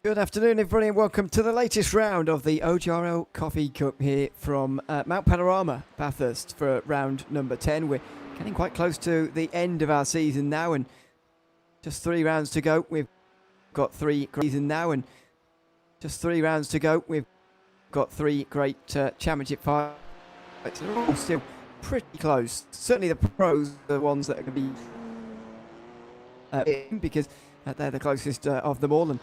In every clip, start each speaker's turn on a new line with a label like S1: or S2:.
S1: Good afternoon, everybody, and welcome to the latest round of the OGRL Coffee Cup here from Mount Panorama, Bathurst, for round number 10. We're getting quite close to the end of our season now, and just 3 rounds to go. We've got 3 season now, and just 3 rounds to go. We've got 3 great championship fights. They're all still pretty close. Certainly the pros are the ones that are going to be in, because they're the closest of them all. And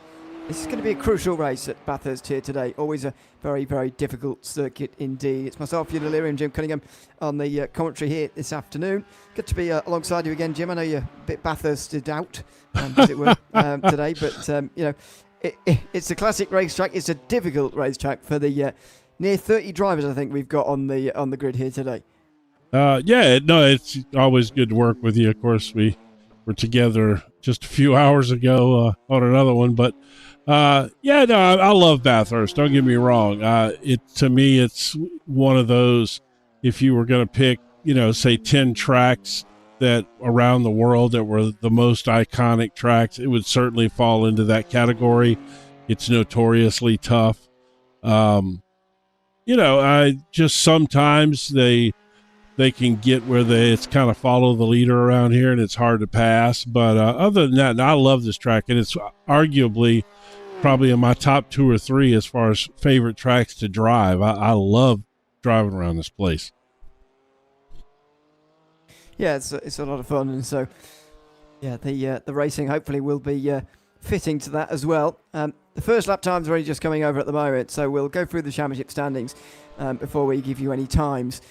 S1: this is going to be a crucial race at Bathurst here today. Always a very, very difficult circuit indeed. It's myself, Ewan, and Jim Cunningham on the commentary here this afternoon. Good to be alongside you again, Jim. I know you're a bit Bathursted out, as it were, today. But, you know, it's a classic racetrack. It's a difficult racetrack for the near 30 drivers, I think, we've got on the grid here today.
S2: It's always good to work with you. Of course, we were together just a few hours ago on another one, but I love Bathurst. Don't get me wrong. To me, it's one of those, if you were going to pick, say 10 tracks that around the world that were the most iconic tracks, it would certainly fall into that category. It's notoriously tough. I just sometimes they can get where it's kind of follow the leader around here, and it's hard to pass. But other than that, I love this track, and it's arguably probably in my top 2 or 3 as far as favorite tracks to drive. I love driving around this place.
S1: Yeah, it's a lot of fun, and so yeah, the racing hopefully will be fitting to that as well. The first lap times are only just coming over at the moment, so we'll go through the championship standings before we give you any times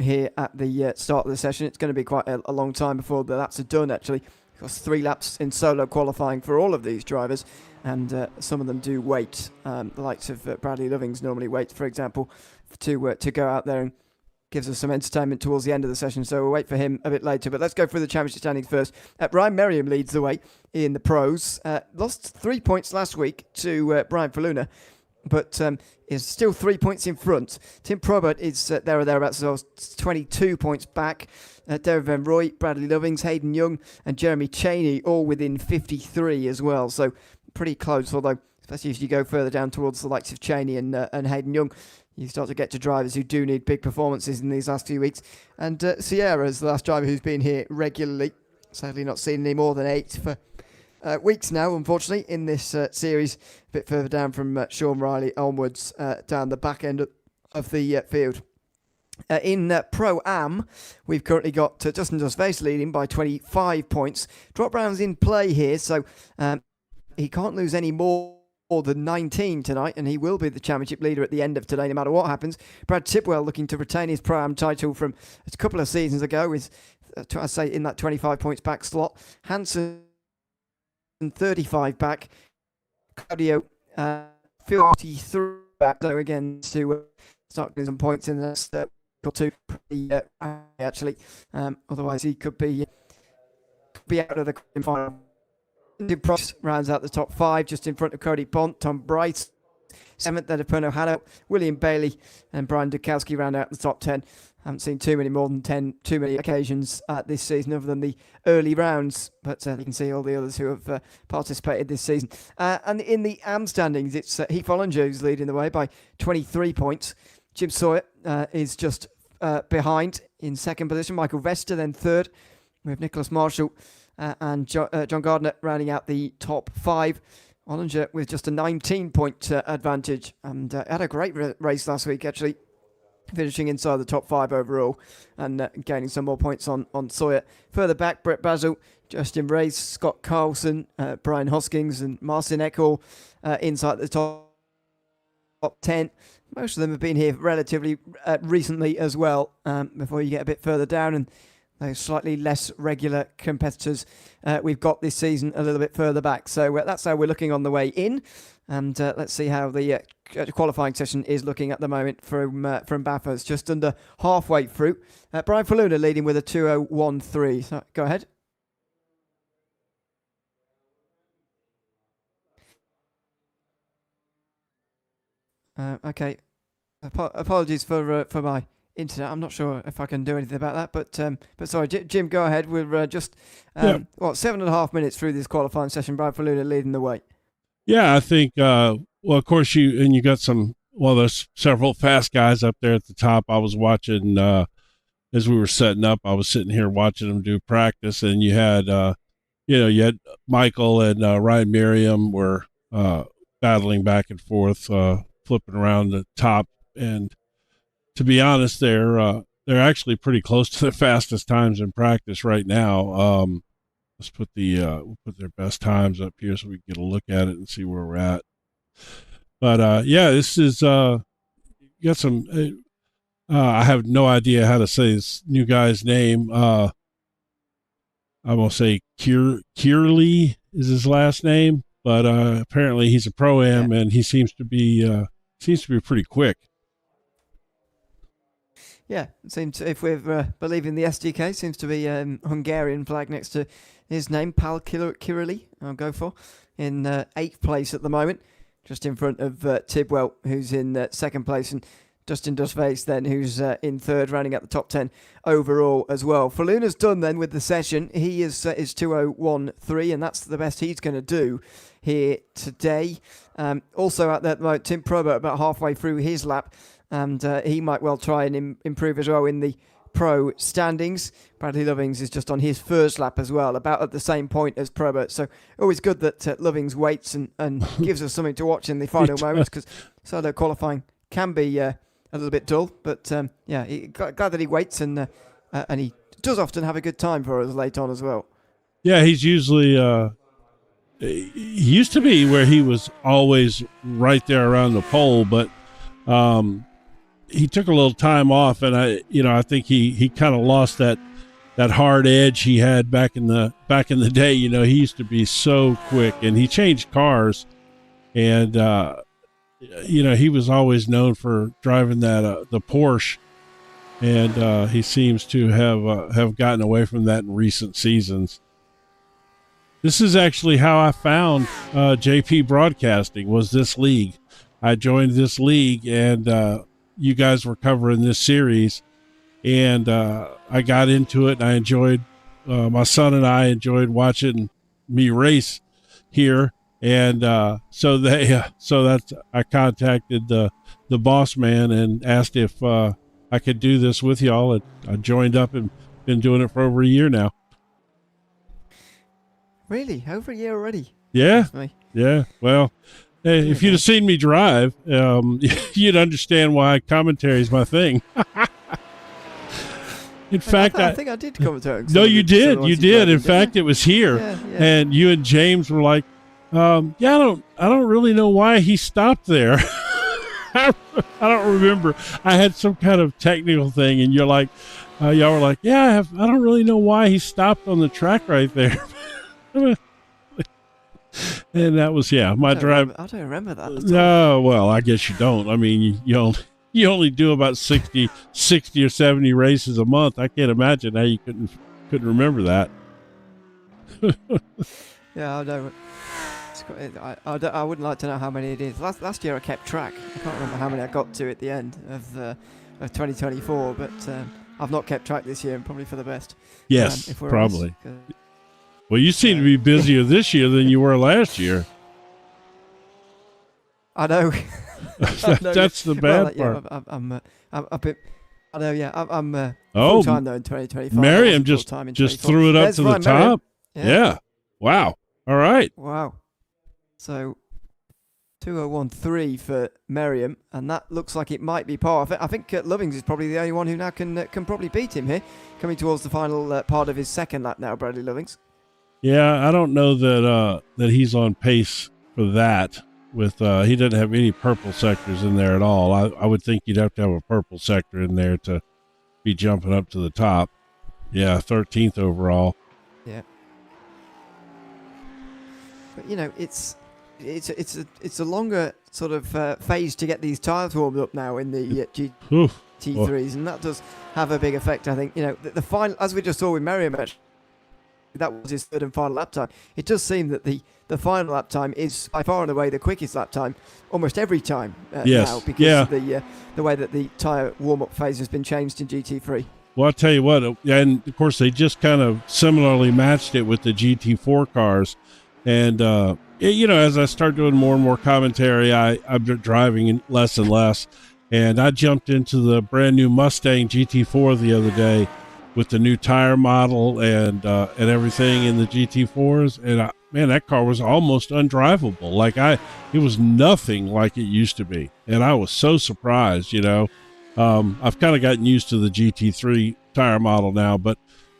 S1: here at the start of the session. It's going to be quite a long time before the laps are done, actually, because 3 laps in solo qualifying for all of these drivers, and some of them do wait. The likes of Bradley Lovings normally wait, for example, to go out there and gives us some entertainment towards the end of the session, so we'll wait for him a bit later. But let's go through the championship standings first. Brian Merriam leads the way in the pros. Lost 3 points last week to Brian Faluna, but is still 3 points in front. Tim Probert is there or thereabouts, so 22 points back. Derek Van Roy, Bradley Lovings, Hayden Young, and Jeremy Cheney all within 53 as well, so pretty close, although especially as you go further down towards the likes of Cheney and Hayden Young, you start to get to drivers who do need big performances in these last few weeks. And Sierra is the last driver who's been here regularly. Sadly not seen any more than 8 for weeks now, unfortunately, in this series. A bit further down from Sean Riley onwards, down the back end of the field. In Pro-Am, we've currently got Justin Dusvace leading by 25 points. Drop rounds in play here, so he can't lose any more than 19 tonight, and he will be the championship leader at the end of today, no matter what happens. Brad Tipwell looking to retain his Pro-Am title from a couple of seasons ago, with, I say, in that 25 points back slot. Hansen 35 back. Claudio 53 back, so again, to start getting some points in the next or 2, actually. Otherwise, he could be out of the final. Prost rounds out the top 5, just in front of Cody Pont. Tom Bright 7th, then Eperno Hanno, William Bailey, and Brian Dukowski round out the top 10. Haven't seen too many occasions this season other than the early rounds, but you can see all the others who have participated this season. And in the AM standings, it's Heath Ollinger who's leading the way by 23 points. Jim Sawyer is just behind in 2nd position. Michael Vester then 3rd, with Nicholas Marshall and John Gardner rounding out the top 5. Ollinger with just a 19-point advantage, and had a great race last week, actually, finishing inside the top 5 overall and gaining some more points on Sawyer. Further back, Brett Basil, Justin Reyes, Scott Carlson, Brian Hoskins, and Marcin Eckel inside the top 10. Most of them have been here relatively recently as well, before you get a bit further down, and those slightly less regular competitors we've got this season a little bit further back. So that's how we're looking on the way in. And let's see how the qualifying session is looking at the moment from Bathurst. Just under halfway through. Brian Faluna leading with a 2:01.3. So go ahead. Okay. Apologies for my internet. I'm not sure if I can do anything about that, but sorry, Jim, go ahead. We're just 7.5 minutes through this qualifying session. Brian Faluna leading the way.
S2: Yeah, I think. Well, of course you got some. Well, there's several fast guys up there at the top. I was watching as we were setting up. I was sitting here watching them do practice, and you had you had Michael and Ryan Merriam were battling back and forth, flipping around the top. And to be honest, they're actually pretty close to the fastest times in practice right now. Let's put we'll put their best times up here so we can get a look at it and see where we're at. But yeah, this is got some. I have no idea how to say this new guy's name. I'm gonna say Kierley is his last name, but apparently he's a pro-am and he seems to be pretty quick.
S1: Yeah, it seems, if we're believing the SDK, seems to be Hungarian flag next to his name, Pal Kirili, I'll go for, in 8th place at the moment, just in front of Tidwell, who's in 2nd place, and Dustin Dustface then, who's in 3rd, rounding out the top 10 overall as well. Faluna's done then with the session. He is 2013, and that's the best he's going to do here today. Also out there at the moment, Tim Probert about halfway through his lap, and he might well try and improve as well in the pro standings. Bradley Lovings is just on his first lap as well, about at the same point as Probert. So always good that Lovings waits and gives us something to watch in the final moments, because solo qualifying can be a little bit dull. But yeah, glad that he waits, and he does often have a good time for us late on as well.
S2: Yeah, he's usually he used to be where he was always right there around the pole, but he took a little time off, and I think he kind of lost that hard edge he had back in the day. He used to be so quick, and he changed cars, and he was always known for driving that the Porsche, and he seems to have gotten away from that in recent seasons. This is actually how I found JP Broadcasting, was this league. I joined this league, and you guys were covering this series, and I got into it, and I enjoyed, my son and I enjoyed watching me race here. And so I contacted the boss man and asked if I could do this with y'all, and I joined up and been doing it for over a year now.
S1: Really? Over a year already?
S2: Yeah. Yeah. Well, hey, if you'd have seen me drive, you'd understand why commentary is my thing. In fact,
S1: I think I did commentate.
S2: No, you did. You did. In fact, it was here, and you and James were like, "Yeah, I don't really know why he stopped there." I don't remember. I had some kind of technical thing, and you're like, y'all were like, "Yeah, I don't really know why he stopped on the track right there." And that was my drive.
S1: I don't remember that.
S2: No, well, I guess you don't. I mean, you only do about 60 or 70 races a month. I can't imagine how you couldn't remember that.
S1: Yeah, I know. I wouldn't like to know how many it is. Last year I kept track. I can't remember how many I got to at the end of 2024, but I've not kept track this year, and probably for the best.
S2: Yes, probably. Well, you seem to be busier this year than you were last year.
S1: I know.
S2: That's the bad part.
S1: I'm a bit. I know. Yeah, I'm
S2: full
S1: time though in 2025.
S2: Miriam just threw it up to the top. Yeah. Wow. All right.
S1: Wow. So 2013 for Merriam, and that looks like it might be par. I think Lovings is probably the only one who now can probably beat him here, coming towards the final part of his second lap now. Bradley Lovings.
S2: Yeah, I don't know that he's on pace for that. With he doesn't have any purple sectors in there at all. I would think you'd have to have a purple sector in there to be jumping up to the top. Yeah, 13th overall.
S1: Yeah. But it's a longer sort of phase to get these tyres warmed up now in the GT3s, and that does have a big effect. I think the final, as we just saw with Merriam, that was his third and final lap time. It does seem that the final lap time is by far and away the quickest lap time almost every time now, because of the way that the tyre warm-up phase has been changed in GT3.
S2: Well, I'll tell you what, and of course they just kind of similarly matched it with the GT4 cars, And, as I start doing more and more commentary, I'm driving less and less. And I jumped into the brand new Mustang GT4 the other day with the new tire model and everything in the GT4s. And man, that car was almost undrivable. Like it was nothing like it used to be. And I was so surprised, I've kind of gotten used to the GT3 tire model now, but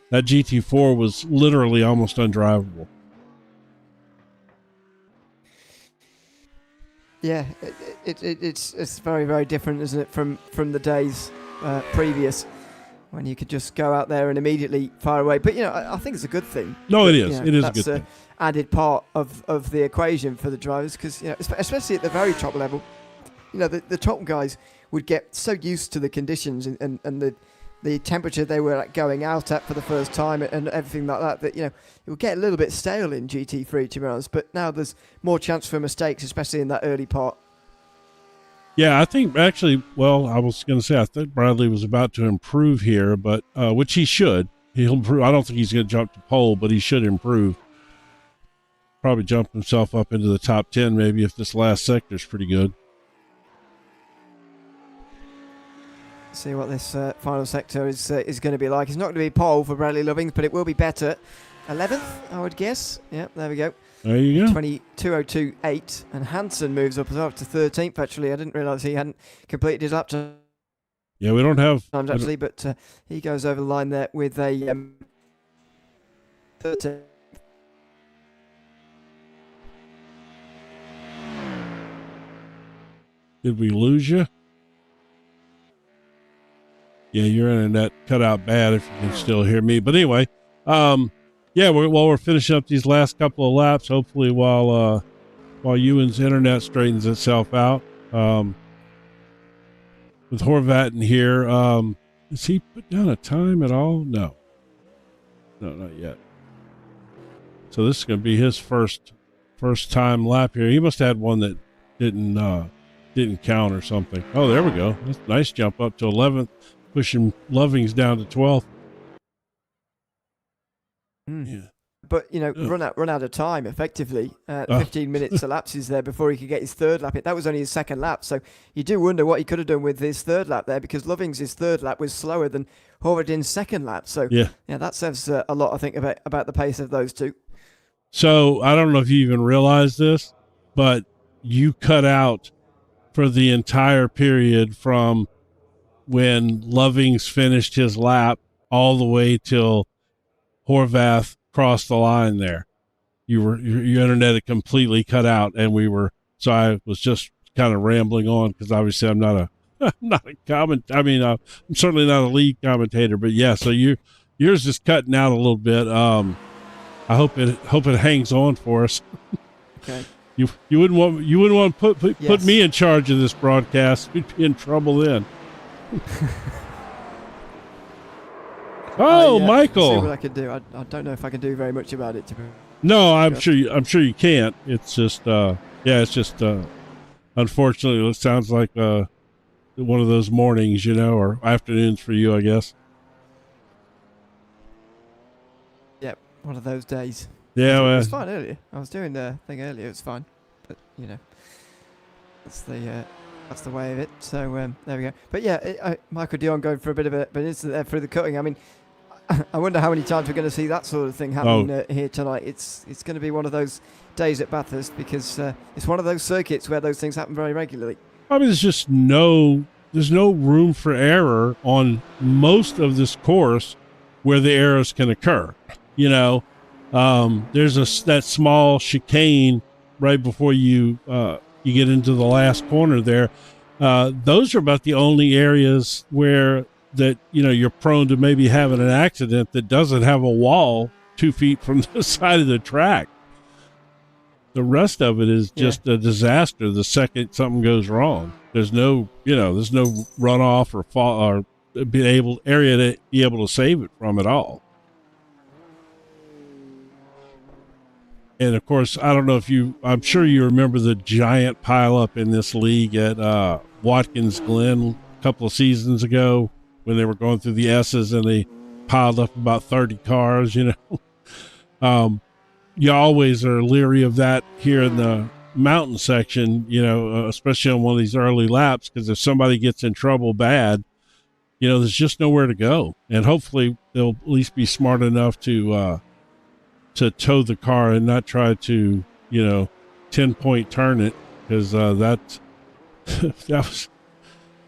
S2: that GT4 was literally almost undrivable.
S1: Yeah, it's very, very different, isn't it, from the days previous when you could just go out there and immediately fire away. But, I think it's a good thing.
S2: No, it is. It is a good thing.
S1: That's an added part of the equation for the drivers because, especially at the very top level, the top guys would get so used to the conditions and the temperature they were going out at for the first time and everything like that it would get a little bit stale in GT3, to be honest. But now there's more chance for mistakes, especially in that early part.
S2: Yeah, I think actually, I was going to say, I think Bradley was about to improve here, but which he should. He'll improve. I don't think he's going to jump to pole, but he should improve. Probably jump himself up into the top 10 maybe if this last sector is pretty good.
S1: See what this final sector is going to be like. It's not going to be pole for Bradley Lovings, but it will be better. 11th, I would guess. Yeah, there we go.
S2: There you go.
S1: 22.02.8, and Hansen moves up as well to 13th. Actually, I didn't realise he hadn't completed his lap time.
S2: Yeah, we don't have
S1: times actually, but he goes over the line there with a 13th.
S2: Did we lose you? Yeah, your internet cut out bad if you can still hear me. But anyway, we're finishing up these last couple of laps, hopefully while Ewan's internet straightens itself out. With Horvat in here, has he put down a time at all? No, not yet. So this is going to be his first time lap here. He must have had one that didn't count or something. Oh, there we go. That's a nice jump up to 11th. Pushing Lovings down to 12th.
S1: Yeah. But, run out of time, effectively. 15 minutes elapses there before he could get his third lap. That was only his second lap. So you do wonder what he could have done with his third lap there, because Lovings' third lap was slower than Horvath's second lap. So, that says a lot, I think, about the pace of those two.
S2: So I don't know if you even realize this, but you cut out for the entire period from when Lovings finished his lap all the way till Horvath crossed the line there. Your internet had completely cut out, and so I was just kind of rambling on because obviously I'm not a I'm certainly not a lead commentator, but yeah, so yours is cutting out a little bit. I hope it hangs on for us.
S1: Okay.
S2: You wouldn't want to put me in charge of this broadcast. We'd be in trouble then. Michael!
S1: See what I can do. I don't know if I can do very much about it.
S2: No, I'm sure you can't. It's just unfortunately, it sounds like one of those mornings, or afternoons for you, I guess.
S1: Yep, one of those days.
S2: Yeah,
S1: it was fine earlier. I was doing the thing earlier. It was fine, but that's the way of it. So there we go. But yeah, Michael Dion going for a bit of an incident there through the cutting. I mean, I wonder how many times we're going to see that sort of thing happening here tonight. It's going to be one of those days at Bathurst because it's one of those circuits where those things happen very regularly. I mean,
S2: there's no room for error on most of this course where the errors can occur. There's that small chicane right before you get into the last corner there. Those are about the only areas where you're prone to maybe having an accident that doesn't have a wall 2 feet from the side of the track. The rest of it is just a disaster the second something goes wrong. There's no runoff or fall or area to be able to save it from at all. And of course, I don't know I'm sure you remember the giant pileup in this league at Watkins Glen a couple of seasons ago when they were going through the S's and they piled up about 30 cars, you always are leery of that here in the mountain section, especially on one of these early laps, because if somebody gets in trouble bad, there's just nowhere to go. And hopefully they'll at least be smart enough to tow the car and not try to, 10-point turn it, because that was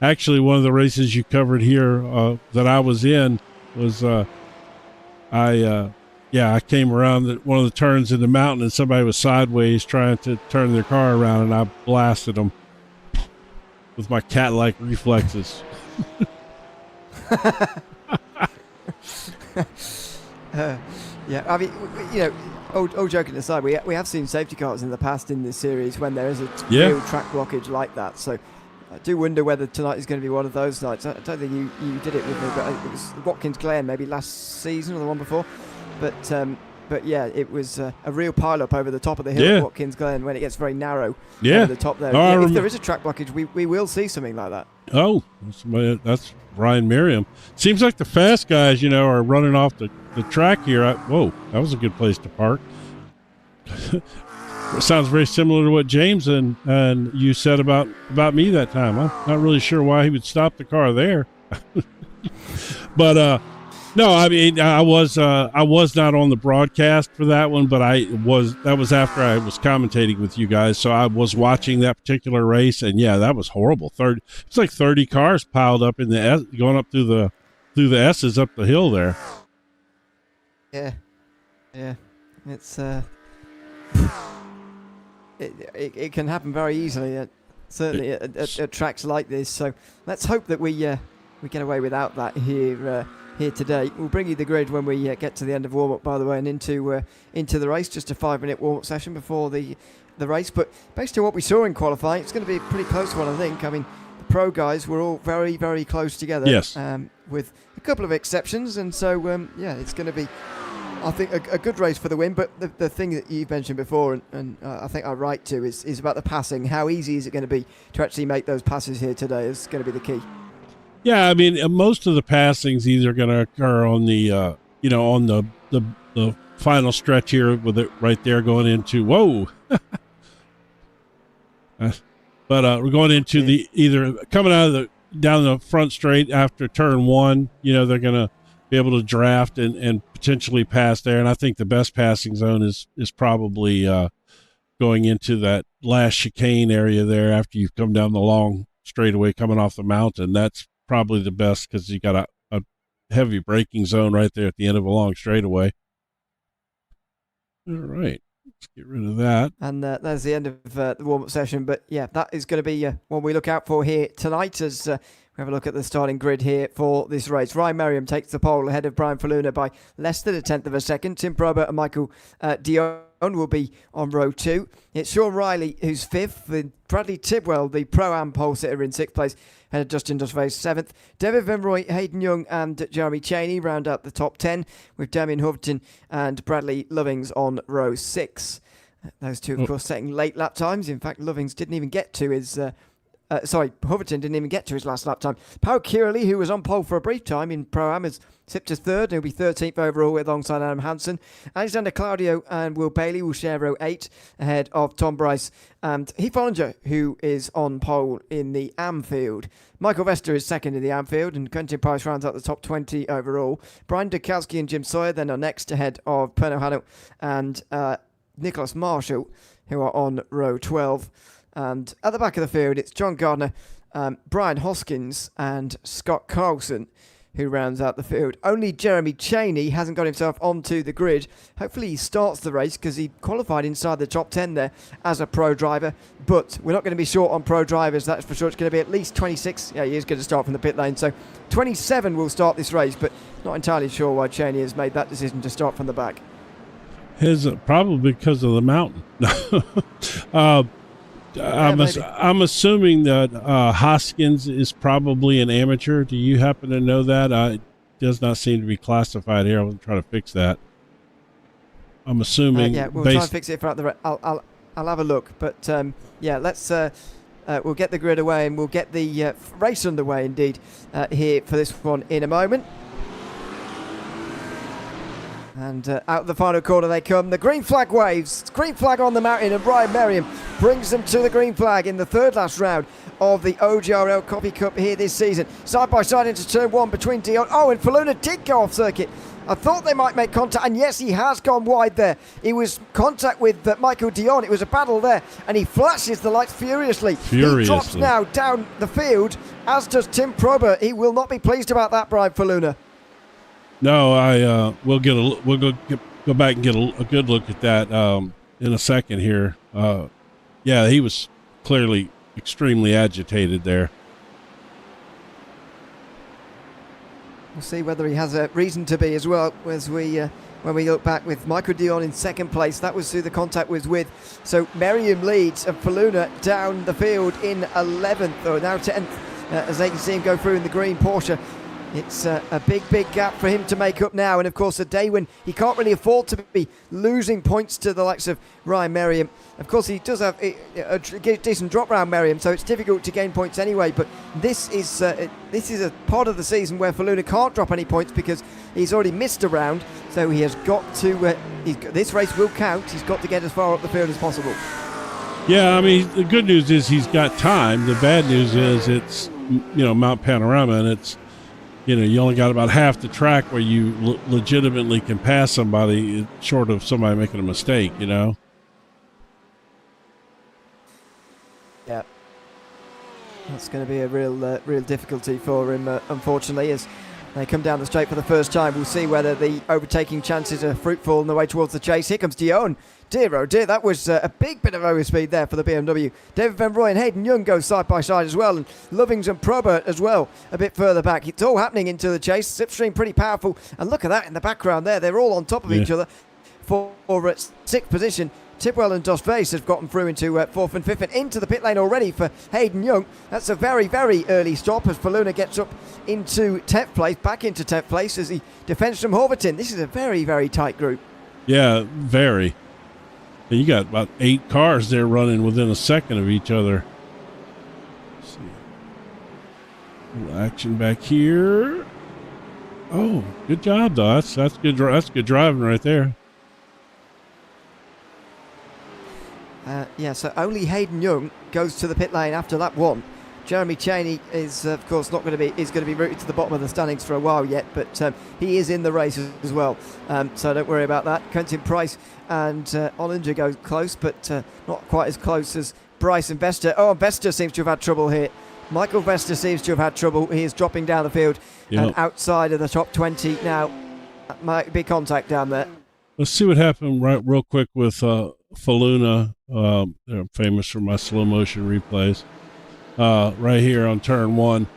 S2: actually one of the races you covered here that I was in was I came around one of the turns in the mountain and somebody was sideways trying to turn their car around, and I blasted them with my cat-like reflexes.
S1: Yeah, I mean, all joking aside, we have seen safety cars in the past in this series when there is a real track blockage like that. So I do wonder whether tonight is going to be one of those nights. I don't think you did it with me, but it was Watkins Glen maybe last season or the one before. But yeah, it was a real pile-up over the top of the hill at Watkins Glen when it gets very narrow over the top there. If there is a track blockage, we will see something like that.
S2: Oh, that's Ryan Merriam. Seems like the fast guys, are running off the track here. Whoa, that was a good place to park. It sounds very similar to what James and you said about me that time. I'm not really sure why he would stop the car there. But no, I mean, I was not on the broadcast for that one, but that was after I was commentating with you guys. So I was watching that particular race, and yeah, that was horrible. It's like 30 cars piled up in the S, going up through the S's up the hill there.
S1: Yeah. It's it can happen very easily, certainly at tracks like this. So let's hope that we get away without that here today. We'll bring you the grid when we get to the end of warm-up, by the way, and into the race. Just a 5-minute warm-up session before the race. But based on what we saw in qualifying, it's going to be a pretty close one, I think. I mean, the pro guys were all very, very close together.
S2: Yes.
S1: With a couple of exceptions, and so it's going to be, I think, a good race for the win. But the thing that you've mentioned before, and I think I'm right to, is about the passing. How easy is it going to be to actually make those passes here today is going to be the key.
S2: Yeah, I mean, most of the passings either going to occur on the, on the final stretch here with it right there going into, whoa. But we're going into the, either coming out of down the front straight after turn one, they're going to be able to draft and potentially pass there. And I think the best passing zone is probably going into that last chicane area there after you've come down the long straightaway coming off the mountain. That's probably the best because you got a heavy braking zone right there at the end of a long straightaway. All right, let's get rid of that.
S1: And that's the end of the warm-up session. But yeah, that is going to be what we look out for here tonight as we have a look at the starting grid here for this race. Ryan Merriam takes the pole ahead of Brian Faluna by less than a tenth of a second. Tim Probert and Michael Dion will be on row 2. It's Sean Riley who's 5th, with Bradley Tidwell, the Pro-Am pole sitter, in 6th place, and Justin Dusvay 7th. David Vimroy, Hayden Young and Jeremy Cheney round out the top 10, with Damien Hoverton and Bradley Lovings on row 6. Those two, of course, setting late lap times. In fact, Lovings didn't even get to his... Hoverton didn't even get to his last lap time. Pau Kierley, who was on pole for a brief time in Pro-Am, has sipped to 3rd. He'll be 13th overall alongside Adam Hansen. Alexander Claudio and Will Bailey will share row 8 ahead of Tom Bryce and Heath Ollinger, who is on pole in the Am field. Michael Vester is 2nd in the Am field, and Quentin Price rounds out the top 20 overall. Brian Dukowski and Jim Sawyer then are next ahead of Pernod Hanno and Nicholas Marshall, who are on row 12. And at the back of the field, it's John Gardner, Brian Hoskins and Scott Carlson who rounds out the field. Only Jeremy Cheney hasn't got himself onto the grid. Hopefully he starts the race because he qualified inside the top 10 there as a pro driver. But we're not going to be short on pro drivers, that's for sure. It's going to be at least 26. Yeah, he is going to start from the pit lane. So 27 will start this race, but not entirely sure why Cheney has made that decision to start from the back.
S2: Probably because of the mountain. I'm assuming that Hoskins is probably an amateur. Do you happen to know that? It does not seem to be classified here. I'll try to fix that. I'm assuming.
S1: Yeah, we'll try and fix it throughout the. I'll have a look, but yeah, let's. We'll get the grid away and we'll get the race underway. Indeed, here for this one in a moment. And out of the final corner they come. The green flag waves. Green flag on the mountain, and Ryan Merriam brings them to the green flag in the third last round of the OGRL Coffee Cup here this season. Side by side into turn one between Dion. Oh, and Faluna did go off circuit. I thought they might make contact, and yes, he has gone wide there. He was contact with Michael Dion. It was a battle there, and he flashes the lights furiously. He drops now down the field, as does Tim Probert. He will not be pleased about that, Brian Faluna.
S2: No, we'll go back and get a good look at that in a second here. Yeah, he was clearly extremely agitated there.
S1: We'll see whether he has a reason to be as well, as when we look back with Michael Dion in second place. That was who the contact was with. So Merriam leads and Faluna down the field in 11th, or now 10th, as they can see him go through in the green Porsche. It's a big gap for him to make up now, and of course a day when he can't really afford to be losing points to the likes of Ryan Merriam. Of course he does have a decent drop round, Merriam, so it's difficult to gain points anyway, but this is a part of the season where Faluna can't drop any points because he's already missed a round, so he has got to this race will count. He's got to get as far up the field as possible.
S2: Yeah, I mean, the good news is he's got time. The bad news is it's Mount Panorama, and it's you only got about half the track where you legitimately can pass somebody, short of somebody making a mistake, Yeah.
S1: That's going to be a real difficulty for him, unfortunately, as they come down the straight for the first time. We'll see whether the overtaking chances are fruitful on the way towards the chase. Here comes Dion. Dear, oh dear, that was a big bit of overspeed there for the BMW. David Van Rooyen and Hayden Young go side by side as well, and Lovings and Probert as well a bit further back. It's all happening into the chase. Slipstream pretty powerful, and look at that in the background there. They're all on top of each other for sixth position. Tidwell and Dos Vase have gotten through into fourth and fifth, and into the pit lane already for Hayden Young. That's a very early stop as Faluna gets up into 10th place, back into 10th place as he defends from Horvatin. This is a very tight group.
S2: Yeah, very. You got about 8 cars there running within a second of each other. Let's see. A little action back here. Oh, good job, though. That's good. That's good driving right there.
S1: So only Hayden Young goes to the pit lane after lap 1. Jeremy Cheney is, of course, going to be rooted to the bottom of the standings for a while yet, but he is in the race as well. So don't worry about that. Quentin Price and Ollinger go close, but not quite as close as Bryce and Vester. Oh, Vester seems to have had trouble here. Michael Vester seems to have had trouble. He is dropping down the field and outside of the top 20 now. That might be contact down there.
S2: Let's see what happened real quick with Faluna. They're famous for my slow motion replays. Right here on turn 1.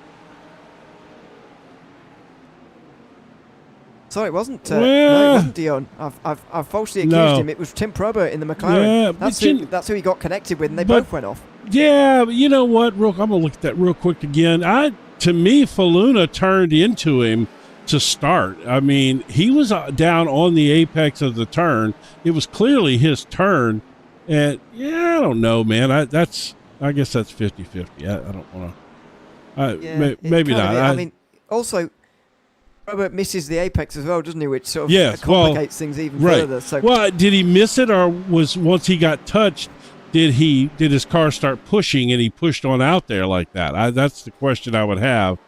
S2: Sorry,
S1: it wasn't. No, it wasn't Dion. I've falsely accused him. It was Tim Probert in the McLaren. Yeah, that's who he got connected with, and they both went off.
S2: Yeah, but you know what? I'm gonna look at that real quick again. To me, Faluna turned into him to start. I mean, he was down on the apex of the turn. It was clearly his turn, and I don't know, man. I guess that's 50-50. I don't want to. Maybe not.
S1: I mean, also, Robert misses the apex as well, doesn't he? Which sort of complicates things even further. So,
S2: did he miss it, or was once he got touched, did his car start pushing and he pushed on out there like that? That's the question I would have.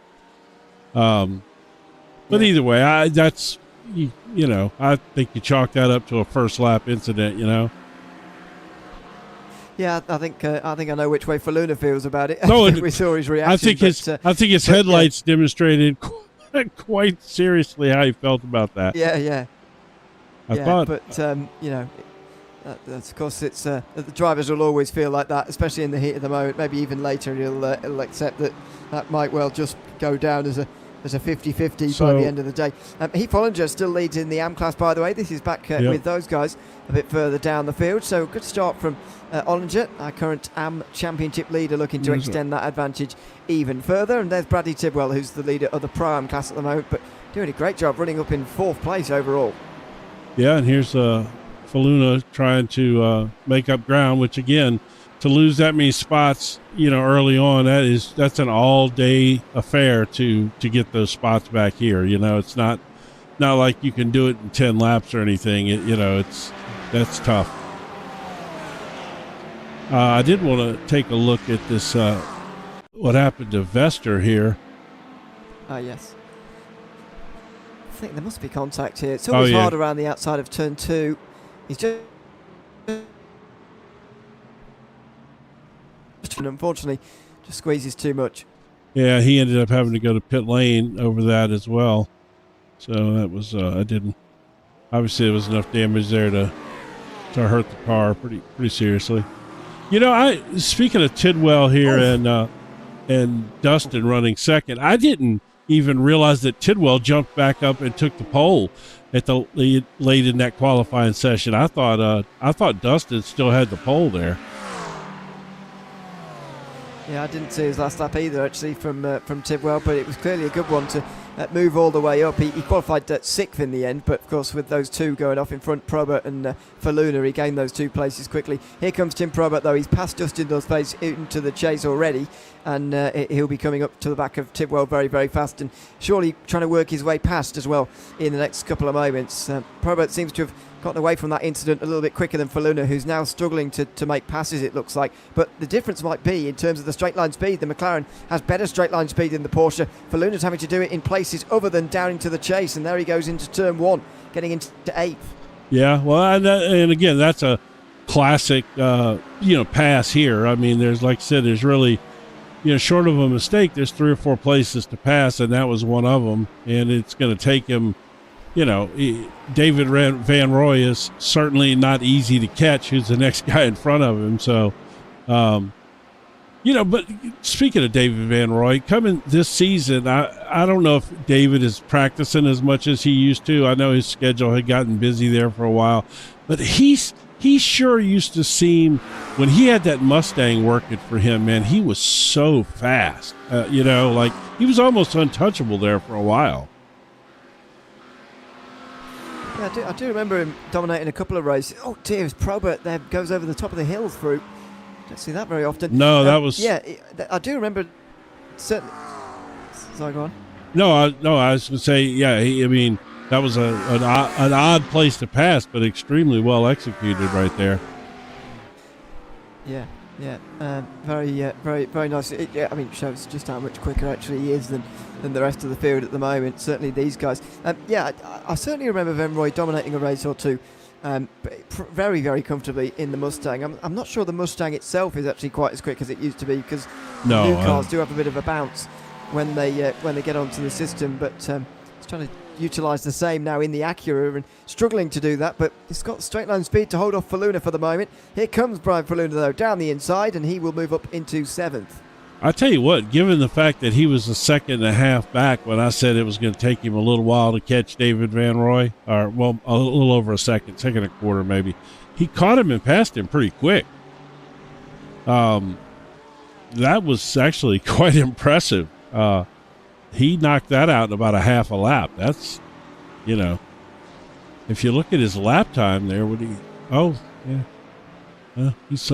S2: But either way, I think you chalk that up to a first lap incident.
S1: Yeah, I think I know which way Faluna feels about it. No, we saw his reaction.
S2: I think his headlights demonstrated quite seriously how he felt about that.
S1: Yeah. Of course, it's the drivers will always feel like that, especially in the heat of the moment. Maybe even later, he'll accept that might well just go down as a 50-50 by the end of the day. Heath Ollinger still leads in the AM class, by the way. This is back with those guys a bit further down the field. So good start from Ollinger, our current AM championship leader, looking to extend that advantage even further. And there's Bradley Tidwell, who's the leader of the Pro-Am class at the moment, but doing a great job running up in 4th place overall. Yeah,
S2: and here's Faluna trying to make up ground, which again, to lose that many spots, early on, that's an all-day affair to get those spots back here. It's not not like you can do it in 10 laps or anything. That's tough. I did want to take a look at this, what happened to Vester here.
S1: Yes. I think there must be contact here. It's always hard around the outside of turn 2. He's just unfortunately just squeezes too much.
S2: Yeah, he ended up having to go to pit lane over that as well. So that was obviously there was enough damage there to hurt the car pretty seriously. Speaking of Tidwell here and Dustin running second, I didn't even realize that Tidwell jumped back up and took the pole at the late in that qualifying session. I thought Dustin still had the pole there.
S1: Yeah, I didn't see his last lap either, actually, from Tidwell, but it was clearly a good one to move all the way up. He qualified 6th in the end, but of course with those two going off in front, Probert and Faluna, he gained those 2 places quickly. Here comes Tim Probert, though. He's passed Justin Dudley's into the chase already, and he'll be coming up to the back of Tidwell very, very fast, and surely trying to work his way past as well in the next couple of moments. Probert seems to have gotten away from that incident a little bit quicker than Faluna, who's now struggling to make passes, it looks like. But the difference might be in terms of the straight line speed. The McLaren has better straight line speed than the Porsche. Faluna's having to do it in places other than down into the chase, and there he goes into turn 1, getting into 8th.
S2: Yeah, well, and again, that's a classic, pass here. I mean, there's, like I said, there's really, short of a mistake, there's 3 or 4 places to pass, and that was one of them. And it's going to take him, David Van Roy is certainly not easy to catch, who's the next guy in front of him. So, but speaking of David Van Roy, coming this season, I don't know if David is practicing as much as he used to. I know his schedule had gotten busy there for a while, but he sure used to seem, when he had that Mustang working for him, man, he was so fast. Like he was almost untouchable there for a while.
S1: Yeah, I do remember him dominating a couple of races. Oh dear, it's Probert there, goes over the top of the hill through. Don't see that very often.
S2: No, that was...
S1: Yeah, I do remember... Certainly. Sorry, go on.
S2: No, I was going to say, yeah, that was an odd place to pass, but extremely well executed right there.
S1: Yeah. Very nice. It shows just how much quicker actually he is than the rest of the field at the moment. Certainly these guys. I certainly remember Van Roy dominating a race or two, very, very comfortably in the Mustang. I'm not sure the Mustang itself is actually quite as quick as it used to be, because new cars do have a bit of a bounce when they get onto the system. But it's trying to utilise the same now in the Acura and struggling to do that, but it's got straight line speed to hold off Faluna for the moment. Here comes Brian Faluna, though, down the inside, and he will move up into 7th.
S2: I tell you what, given the fact that he was a second and a half back when I said it was going to take him a little while to catch David Van Roy, or, well, a little over a second and a quarter maybe, he caught him and passed him pretty quick. That was actually quite impressive. He knocked that out in about a half a lap. That's, if you look at his lap time there, he's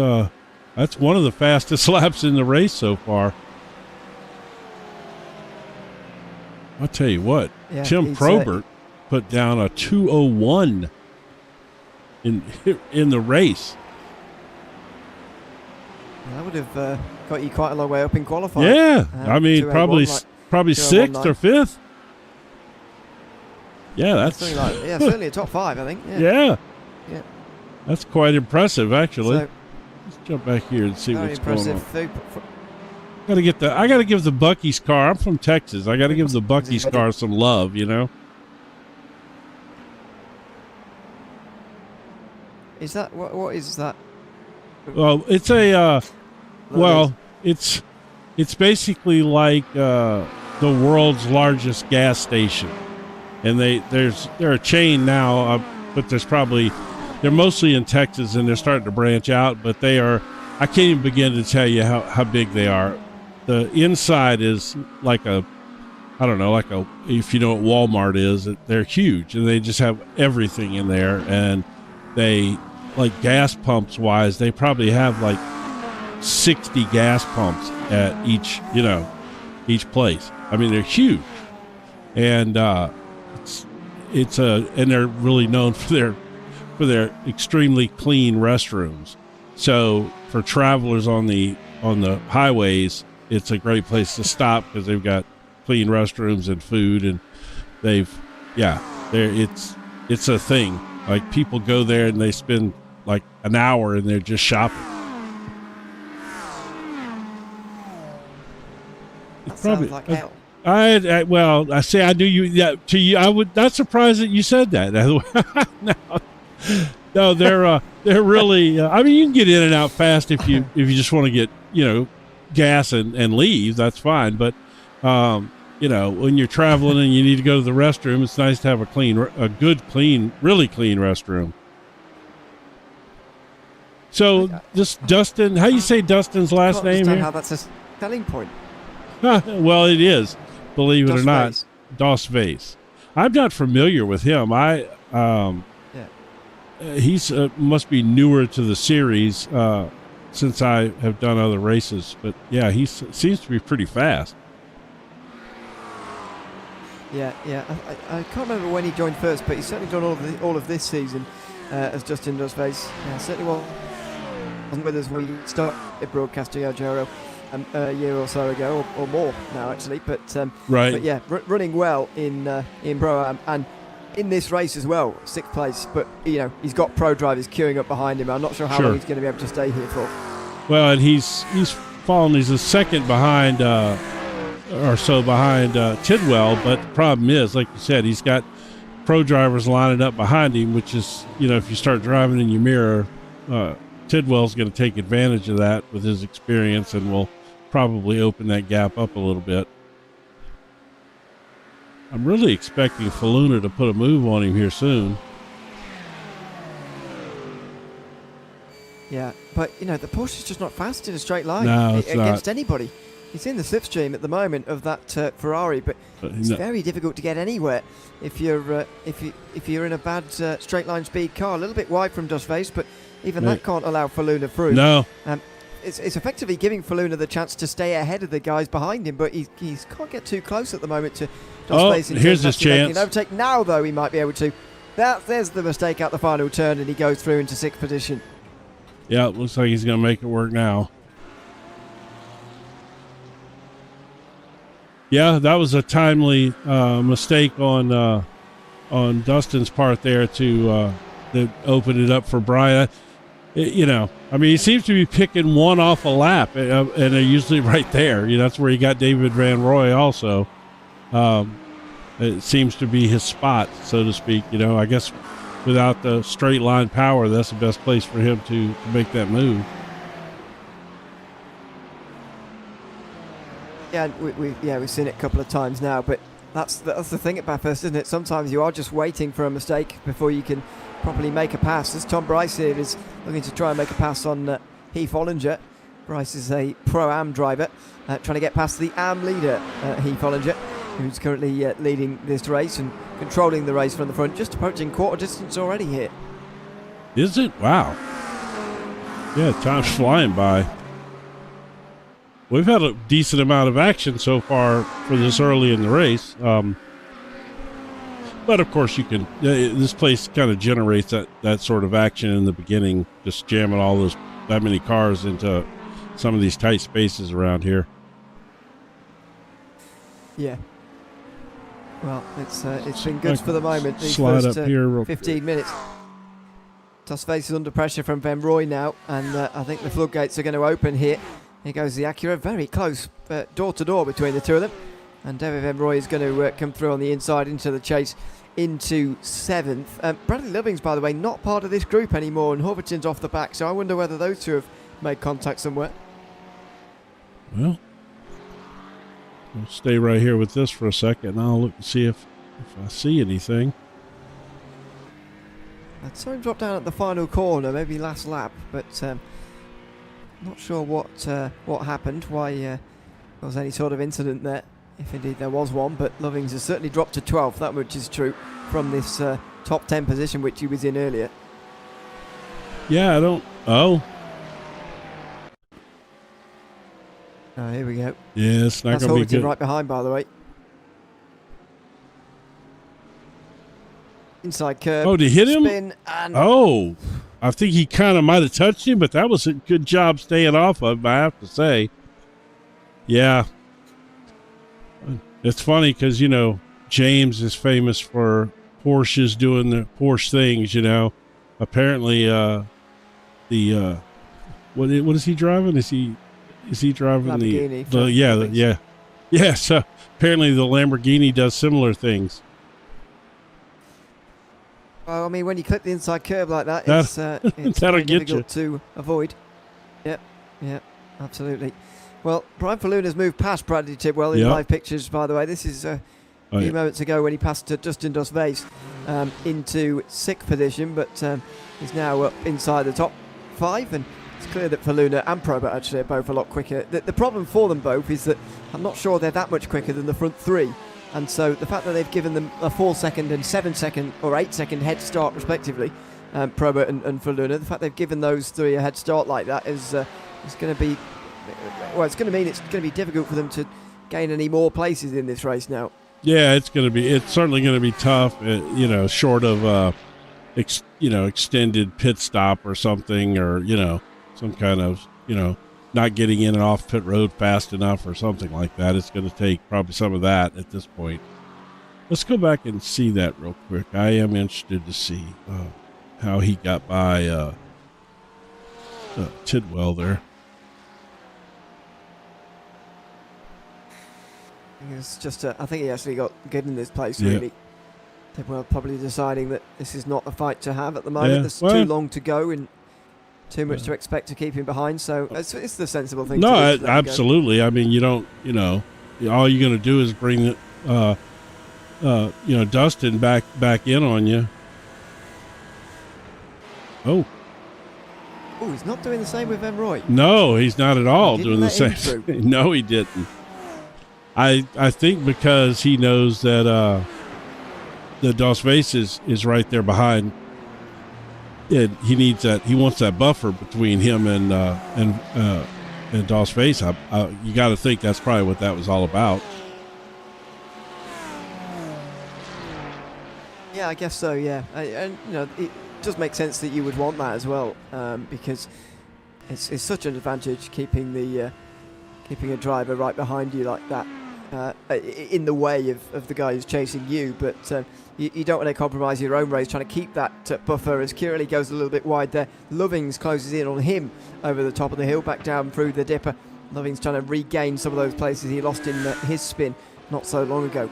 S2: that's one of the fastest laps in the race so far. I'll tell you what, Tim Probert put down a 2:01 in the race.
S1: That would have got you quite a long way up in qualifying.
S2: Yeah, probably 6th or 5th. Yeah, that's
S1: certainly a top 5, I think.
S2: Yeah. That's quite impressive, actually. So, let's jump back here and see what's going on. I gotta give the Bucky's car. I'm from Texas. I gotta give the Bucky's car some love,
S1: Is that what is that?
S2: Well, it's it's basically like the world's largest gas station, and they're a chain now, but they're mostly in Texas, and they're starting to branch out. But I can't even begin to tell you how big they are. The inside is like if you know what Walmart is, they're huge, and they just have everything in there. And they, like gas pumps wise, they probably have like 60 gas pumps at each place. I mean, they're huge, and and they're really known for their extremely clean restrooms. So for travelers on the highways, it's a great place to stop because they've got clean restrooms and food, and it's a thing. Like, people go there and they spend like an hour and they're just shopping.
S1: That sounds like hell.
S2: I say I knew you. Yeah, to you, I would not surprised that you said that. No, they're really. I mean, you can get in and out fast if you just want to get gas and leave. That's fine. But when you're traveling and you need to go to the restroom, it's nice to have a good, clean, really clean restroom. So this Dustin, how you say Dustin's last name here?
S1: How that's a selling point.
S2: Well, it is, believe it or not, Dos Vase. I'm not familiar with him. He's must be newer to the series since I have done other races. But yeah, he seems to be pretty fast.
S1: Yeah. I can't remember when he joined first, but he's certainly done all of this season as Justin Dos Vase. Certainly wasn't with us when we started broadcasting OGRL a year or so ago, or more now actually. But
S2: right.
S1: But yeah, running well in Pro-Am and in this race as well, 6th place. But he's got pro drivers queuing up behind him. I'm not sure how long he's going to be able to stay here for.
S2: Well, and he's fallen. He's a second behind or so behind Tidwell. But the problem is, like you said, he's got pro drivers lining up behind him, which is if you start driving in your mirror, Tidwell's going to take advantage of that with his experience and will probably open that gap up a little bit. I'm really expecting Faluna to put a move on him here soon.
S1: Yeah, but the Porsche's just not fast in a straight line against anybody. He's in the slipstream at the moment of that Ferrari, but it's very difficult to get anywhere if you're in a bad straight line speed car. A little bit wide from Dos Vase, but even that can't allow Faluna through.
S2: No.
S1: It's effectively giving Faluna the chance to stay ahead of the guys behind him, but he can't get too close at the moment to Dos Vase.
S2: Here's his chance.
S1: Overtake now, though, he might be able to. There's the mistake out the final turn, and he goes through into 6th position.
S2: Yeah, it looks like he's going to make it work now. Yeah, that was a timely mistake on Dustin's part there to open it up for Brian. He seems to be picking one off a lap, and they're usually right there. That's where he got David Van Roy also. It seems to be his spot, so to speak. I guess without the straight line power, that's the best place for him to make that move.
S1: Yeah, we've seen it a couple of times now, but that's the thing at Bathurst, isn't it? Sometimes you are just waiting for a mistake before you can properly make a pass. As Tom Bryce here is looking to try and make a pass on Heath Ollinger. Bryce is a Pro-Am driver, trying to get past the Am leader, Heath Ollinger, who's currently leading this race and controlling the race from the front, just approaching quarter distance already here.
S2: Is it? Wow. Yeah, time's flying by. We've had a decent amount of action so far for this early in the race. But of course you can, this place kind of generates that sort of action in the beginning, just jamming that many cars into some of these tight spaces around here.
S1: Yeah. Well, it's been good for the moment. These
S2: slide
S1: first
S2: up here
S1: 15 minutes. Dos Vase is under pressure from Van Roy now, and I think the floodgates are going to open here. Here goes the Acura, very close, door to door between the two of them. And David Van Roy is going to come through on the inside into the chase into 7th. Bradley Lovings, by the way, not part of this group anymore, and Horvatin's off the back, so I wonder whether those two have made contact somewhere.
S2: Well, we'll stay right here with this for a second, and I'll look and see if I see anything.
S1: I saw him drop down at the final corner, maybe last lap, but not sure what happened, why there was any sort of incident there, if indeed there was one. But Lovings has certainly dropped to 12th, that much is true, from this top 10 position which he was in earlier.
S2: Yeah,
S1: Oh, here we go.
S2: Yeah, it's not going to be good.
S1: Right behind, by the way. Inside curve.
S2: Oh, to hit him?
S1: Spin and
S2: Oh, I think he kind of might have touched him, but that was a good job staying off of him, I have to say. Yeah. It's funny because, you know, James is famous for Porsches doing the Porsche things, you know. Apparently, what is he driving? Is he driving
S1: Lamborghini?
S2: Yeah. So apparently the Lamborghini does similar things.
S1: Well, I mean, when you clip the inside curve like that, it's
S2: that'll
S1: very
S2: get
S1: difficult to avoid. Yep, absolutely. Well, Brian Faluna's moved past Bradley Tidwell in live pictures, by the way. This is a few moments ago when he passed to Justin Dos Vase into 6th position, but he's now up inside the top 5, and it's clear that Faluna and Probert actually are both a lot quicker. The problem for them both is that I'm not sure they're that much quicker than the front 3. And so the fact that they've given them a 4-second and 7-second or 8-second head start respectively, Probert and Faluna, the fact they've given those 3 a head start like that is going to be, well, it's going to mean it's going to be difficult for them to gain any more places in this race now.
S2: Yeah, it's certainly going to be tough, you know, short of, extended pit stop or something, or, you know, some kind of, you know, not getting in and off pit road fast enough or something like that. It's going to take probably some of that at this point. Let's go back and see that real quick. I am interested to see how he got by Tidwell there.
S1: It's just, I think he actually got good in this place, really. Tidwell probably deciding that this is not a fight to have at the moment. There's too long to go and too much to expect to keep him behind, so it's the sensible thing to do.
S2: No, absolutely. I mean, you don't, you know, all you're going to do is bring Dustin back in on you. Oh,
S1: he's not doing the same with Emroy.
S2: No, he's not at all doing the same. No, he didn't. I think because he knows that the Dos Vase is right there behind. He needs that. He wants that buffer between him and Dos Vase. You got to think that's probably what that was all about.
S1: Yeah, I guess so. Yeah, and you know, it does make sense that you would want that as well, because it's such an advantage keeping a driver right behind you like that, in the way of the guy who's chasing you, but. You don't want to compromise your own race, trying to keep that buffer as Kirley goes a little bit wide there. Lovings closes in on him over the top of the hill, back down through the dipper. Lovings trying to regain some of those places he lost in his spin not so long ago.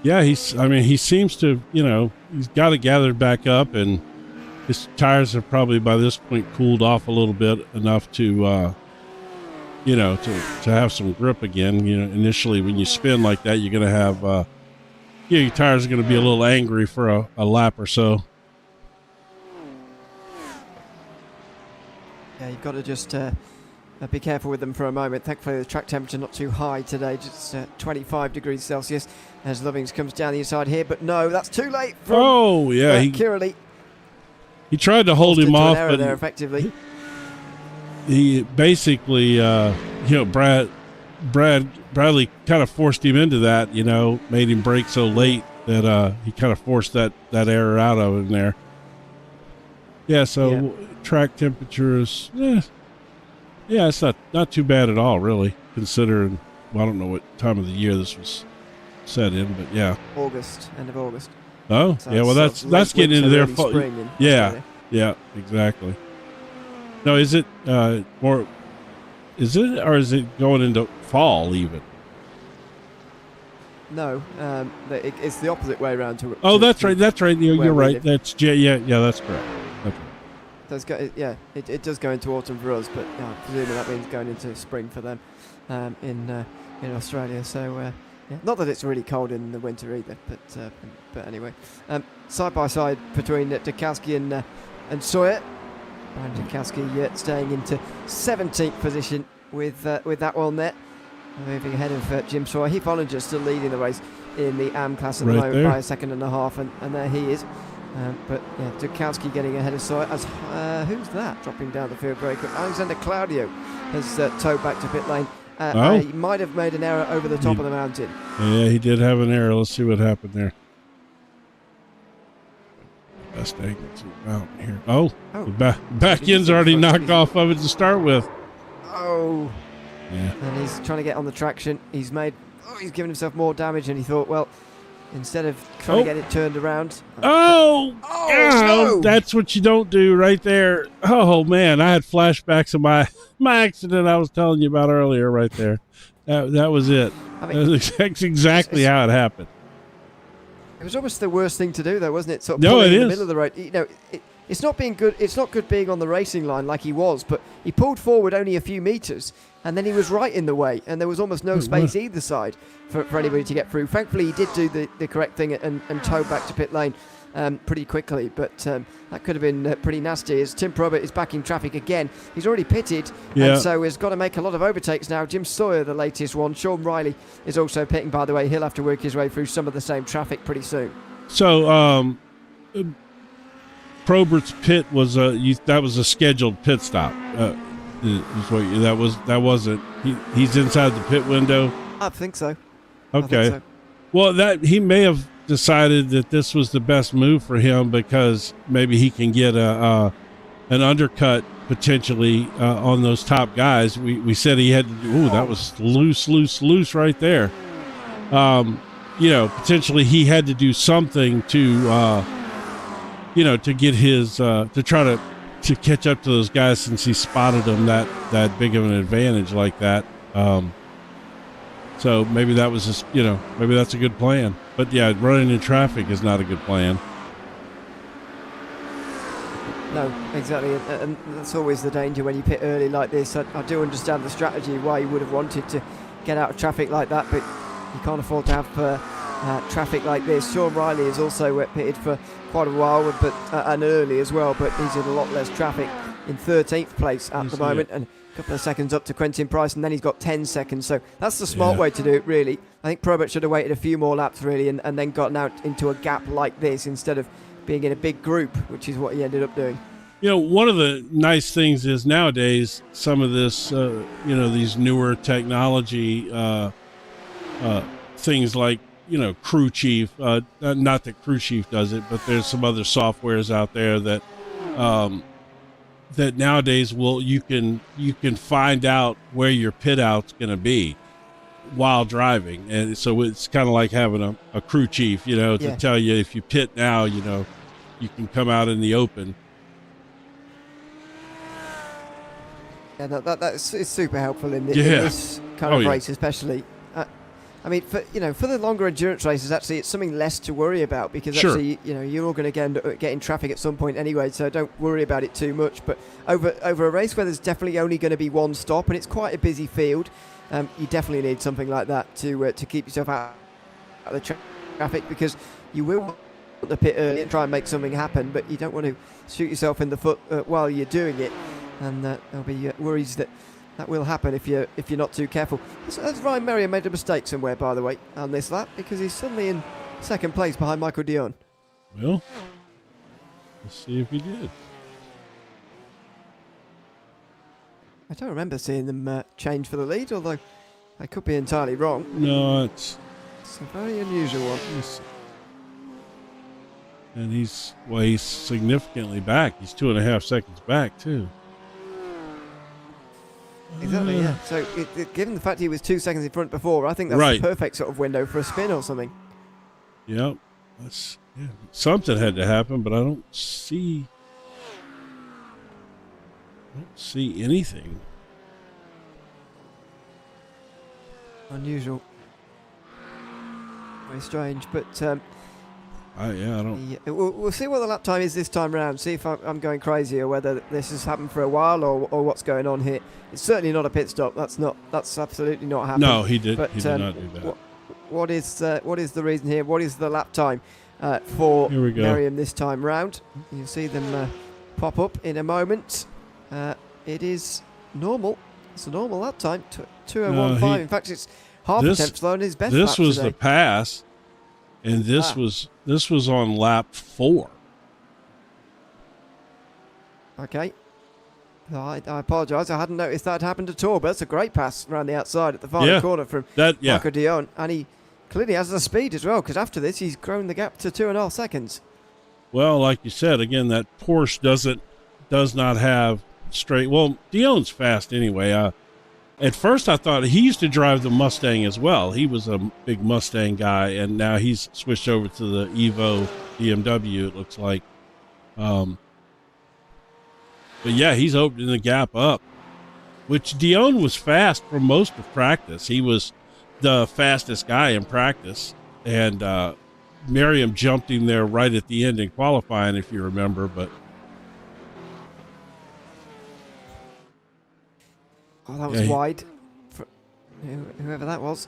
S2: Yeah, he seems to, you know, he's got it gathered back up, and his tires have probably by this point cooled off a little bit enough to, you know, to have some grip again. You know, initially when you spin like that, you're going to have... your tires are going to be a little angry for a lap or so.
S1: Yeah, you've got to just be careful with them for a moment. Thankfully, the track temperature not too high today, just 25 degrees Celsius as Lovings comes down the inside here. But no, that's too late for Kirley.
S2: He tried to hold him off, but
S1: there effectively.
S2: He basically, Bradley kind of forced him into that, you know, made him brake so late that he kind of forced that error out of him there. Yeah, so track temperatures, it's not too bad at all, really, considering, well, I don't know what time of the year this was set in, but yeah.
S1: End of August.
S2: Oh,
S1: so
S2: yeah, well, that's getting into their
S1: spring.
S2: Yeah, exactly. No, is it or is it going into fall even?
S1: No, it's the opposite way around to.
S2: That's right. You're right. That's that's correct.
S1: It does go into autumn for us, but presumably that means going into spring for them in Australia. So not that it's really cold in the winter either, but anyway, side by side between Dukowski and Sawyer. And Dukowski staying into 17th position with that one there. Moving ahead of Jim Sawyer. Heath Ollinger still leading the race in the AM class at the moment by a second and a half, and there he is. But Dukowski getting ahead of Sawyer. As who's that dropping down the field very quick? Alexander Claudio has towed back to pit lane. He might have made an error over the top of the mountain.
S2: Yeah, he did have an error. Let's see what happened there. best angle to mount here. Oh,
S1: Oh.
S2: the back end's already knocked off of it to start with.
S1: Oh.
S2: Yeah.
S1: And he's trying to get on the traction. He's given himself more damage, and he thought, well, instead of trying to get it turned around.
S2: Oh,
S1: no.
S2: That's what you don't do right there. Oh man, I had flashbacks of my accident I was telling you about earlier right there. That was it.
S1: I mean,
S2: That's exactly how it happened.
S1: It was almost the worst thing to do, though, wasn't it? Sort of
S2: No,
S1: pulling
S2: it
S1: in the
S2: is.
S1: middle of the road. You know, it's not being good. It's not good being on the racing line like he was, but he pulled forward only a few meters, and then he was right in the way, and there was almost no space either side for anybody to get through. Thankfully, he did do the correct thing and tow back to pit lane pretty quickly, but that could have been pretty nasty, as Tim Probert is back in traffic again. He's already pitted, and so has got to make a lot of overtakes now. Jim Sawyer, the latest one. Sean Riley is also pitting, by the way. He'll have to work his way through some of the same traffic pretty soon.
S2: So, Probert's pit was that was a scheduled pit stop. That wasn't. He's inside the pit window.
S1: I think so.
S2: Okay.
S1: I think so.
S2: Well, he may have decided that this was the best move for him because maybe he can get an undercut potentially on those top guys. We said he had to do. Ooh, that was loose right there. Potentially he had to do something to get his to try to catch up to those guys since he spotted them that big of an advantage like that. So maybe that was just, maybe that's a good plan. But yeah, running in traffic is not a good plan.
S1: No, exactly, and that's always the danger when you pit early like this. I do understand the strategy, why you would have wanted to get out of traffic like that, but you can't afford to have traffic like this. Sean Riley is also pitted for quite a while, but and early as well, but he's in a lot less traffic, in 13th place at the moment, and a couple of seconds up to Quentin Price, and then he's got 10 seconds, so that's the smart way to do it, really. I think Probert should have waited a few more laps, really, and then gotten out into a gap like this instead of being in a big group, which is what he ended up doing.
S2: One of the nice things is nowadays some of this, these newer technology things like, Crew Chief, not that Crew Chief does it, but there's some other softwares out there that that nowadays you can find out where your pit out's going to be while driving, and so it's kind of like having a crew chief, to tell you if you pit now, you can come out in the open.
S1: Yeah, that's super helpful in this kind of race, especially. I mean, for the longer endurance races, actually, it's something less to worry about because actually, you're all going to get in traffic at some point anyway, so don't worry about it too much. But over a race where there's definitely only going to be one stop and it's quite a busy field, you definitely need something like that to keep yourself out of the traffic, because you will want to pit early and try and make something happen, but you don't want to shoot yourself in the foot while you're doing it, and there'll be worries that will happen if you're not too careful. Has Ryan Merriam made a mistake somewhere, by the way, on this lap? Because he's suddenly in second place behind Michael Dion.
S2: Well, let's see if he did.
S1: I don't remember seeing them change for the lead, although I could be entirely wrong.
S2: No, it's
S1: a very unusual one.
S2: And he's significantly back. He's 2.5 seconds back, too.
S1: Exactly, yeah. So, given the fact he was 2 seconds in front before, I think that's the perfect sort of window for a spin or something.
S2: Yep. Something had to happen, but I don't see anything.
S1: Unusual. Very strange, but
S2: I don't.
S1: We'll see what the lap time is this time round. See if I'm going crazy or whether this has happened for a while or what's going on here. It's certainly not a pit stop. That's absolutely not happening.
S2: No, he did.
S1: But,
S2: he did not do that.
S1: What is the reason here? What is the lap time for Merriam this time round? You'll see them pop up in a moment. It is normal. It's a normal lap time. 2:01.5. In fact, it's half a tenth slower than his best lap
S2: This was
S1: today.
S2: the pass, and this was on lap 4.
S1: Okay. I apologise. I hadn't noticed that had happened at all, but that's a great pass around the outside at the final corner from Michael Dion. And he clearly has the speed as well, because after this, he's grown the gap to 2.5 seconds.
S2: Well, like you said, again, that Porsche does not have straight. Well, Dion's fast anyway. At first, I thought he used to drive the Mustang as well. He was a big Mustang guy, and now he's switched over to the Evo BMW, it looks like. But yeah, he's opening the gap up, which Dion was fast for most of practice. He was the fastest guy in practice, and Merriam jumped him there right at the end in qualifying, if you remember. But
S1: that was wide for whoever that was.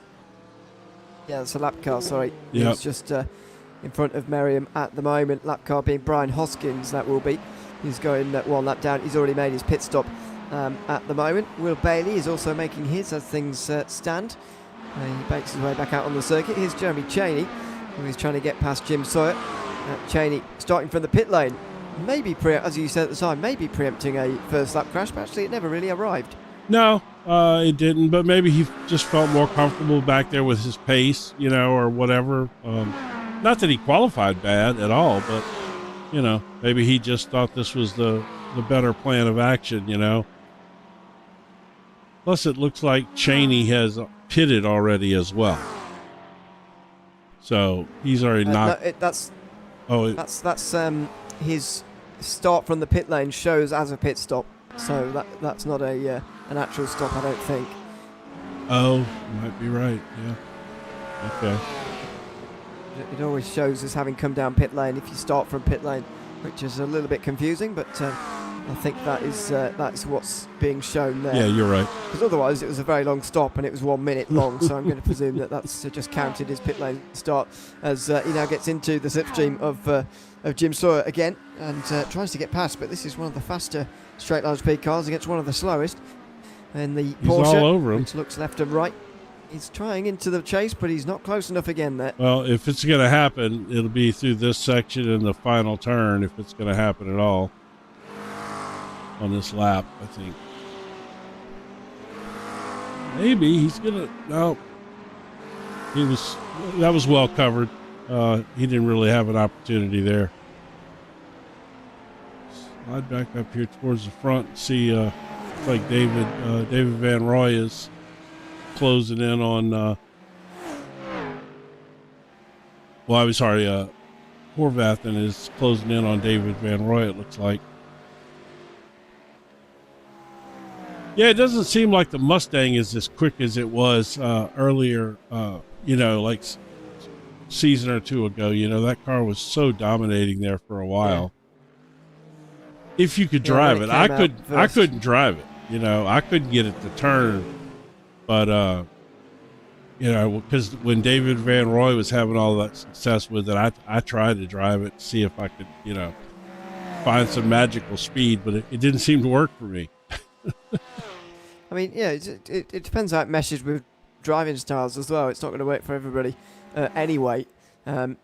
S1: Yeah, it's a lap car, sorry.
S2: Yep.
S1: He's just in front of Merriam at the moment. Lap car being Brian Hoskins, that will be. He's going one lap down. He's already made his pit stop at the moment. Will Bailey is also making his as things stand. He bakes his way back out on the circuit. Here's Jeremy Cheney, who is trying to get past Jim Sawyer. Cheney starting from the pit lane. Maybe, as you said at the time, maybe preempting a first lap crash, but actually it never really arrived.
S2: no, it didn't. But maybe he just felt more comfortable back there with his pace, or whatever. Not that he qualified bad at all, but, maybe he just thought this was the better plan of action, Plus, it looks like Cheney has pitted already as well. So he's already knocked.
S1: That's his start from the pit lane shows as a pit stop. So that's not an actual stop, I don't think.
S2: Oh, you might be right. Yeah. Okay.
S1: It always shows as having come down pit lane if you start from pit lane, which is a little bit confusing, but I think that's what's being shown there.
S2: Yeah, you're right.
S1: Because otherwise it was a very long stop and it was 1 minute long, so I'm going to presume that's just counted as pit lane start as he now gets into the slipstream of Jim Sawyer again and tries to get past, but this is one of the faster straight line speed cars against one of the slowest. And the Porsche,
S2: all over him,
S1: which looks left and right. He's trying into the chase, but he's not close enough again there.
S2: Well, if it's going to happen, it'll be through this section and the final turn, if it's going to happen at all on this lap, I think. Maybe he's going to... No. That was well covered. He didn't really have an opportunity there. Slide back up here towards the front and see, like David Van Roy is closing in on, Horvathen is closing in on David Van Roy, it looks like. Yeah, it doesn't seem like the Mustang is as quick as it was earlier, like season or two ago. That car was so dominating there for a while. Yeah. If you could drive it. I couldn't drive it. I couldn't get it to turn. But, because when David Van Roy was having all that success with it, I tried to drive it, see if I could, find some magical speed, but it didn't seem to work for me.
S1: I mean, yeah, it depends how it meshes with driving styles as well. It's not going to work for everybody anyway. I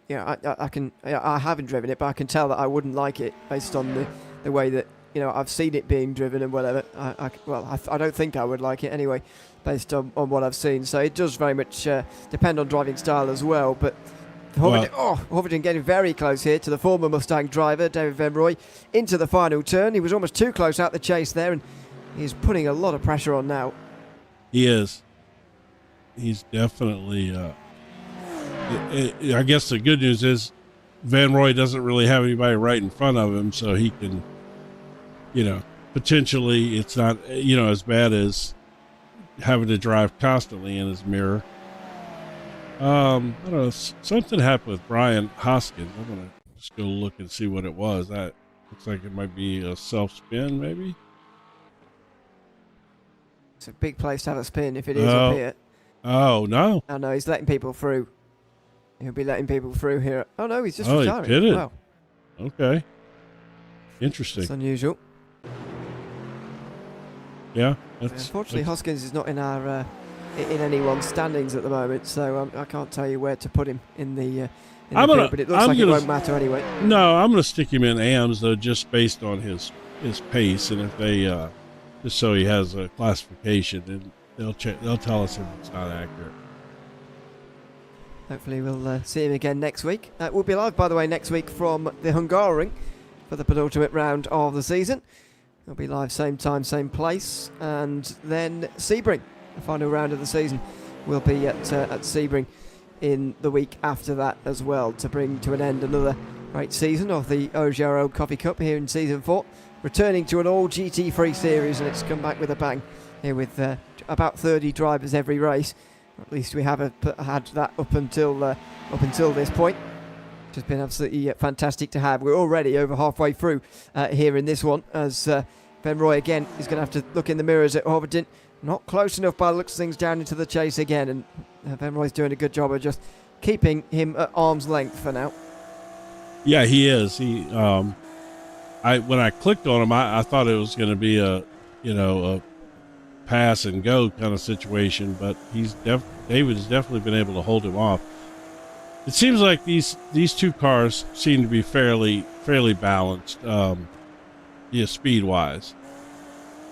S1: haven't driven it, but I can tell that I wouldn't like it based on the way that I've seen it being driven and whatever. I don't think I would like it anyway, based on what I've seen. So it does very much depend on driving style as well. But Horvath getting very close here to the former Mustang driver, David Van Roy, into the final turn. He was almost too close out the chase there, and he's putting a lot of pressure on now.
S2: He is. He's definitely... I guess the good news is Van Roy doesn't really have anybody right in front of him, so he can, potentially it's not, as bad as having to drive constantly in his mirror. I don't know. Something happened with Brian Hoskins. I'm going to just go look and see what it was. That looks like it might be a self-spin, maybe.
S1: It's a big place to have a spin if it is up here.
S2: Oh, no.
S1: Oh, no, he's letting people through. He'll be letting people through here. Oh, no, he's just retiring.
S2: He did it.
S1: Wow.
S2: Okay. Interesting.
S1: It's unusual.
S2: Yeah.
S1: Unfortunately, Hoskins is not in our in anyone's standings at the moment, so I can't tell you where to put him in the field, but it looks like it won't matter anyway.
S2: No, I'm going to stick him in AMS, though, just based on his pace, and if they just so he has a classification, and they'll tell us if it's not accurate.
S1: hopefully we'll see him again next week. We'll be live, by the way, next week from the Hungaroring for the penultimate round of the season. We'll be live same time, same place, and then Sebring, the final round of the season, will be at Sebring in the week after that as well, to bring to an end another great season of the OGRL Coffee Cup here in Season 4, returning to an all GT3 series, and it's come back with a bang here with about 30 drivers every race. At least we have had that up until this point. It's been absolutely fantastic to have. We're already over halfway through here in this one, as Ben Roy again is going to have to look in the mirrors at Hobbiton. Not close enough by the looks of things down into the chase again, and Ben Roy's doing a good job of just keeping him at arm's length for now.
S2: Yeah, he is. He when I clicked on him, I thought it was going to be a pass and go kind of situation, but David has definitely been able to hold him off. It seems like these two cars seem to be fairly balanced, speed wise.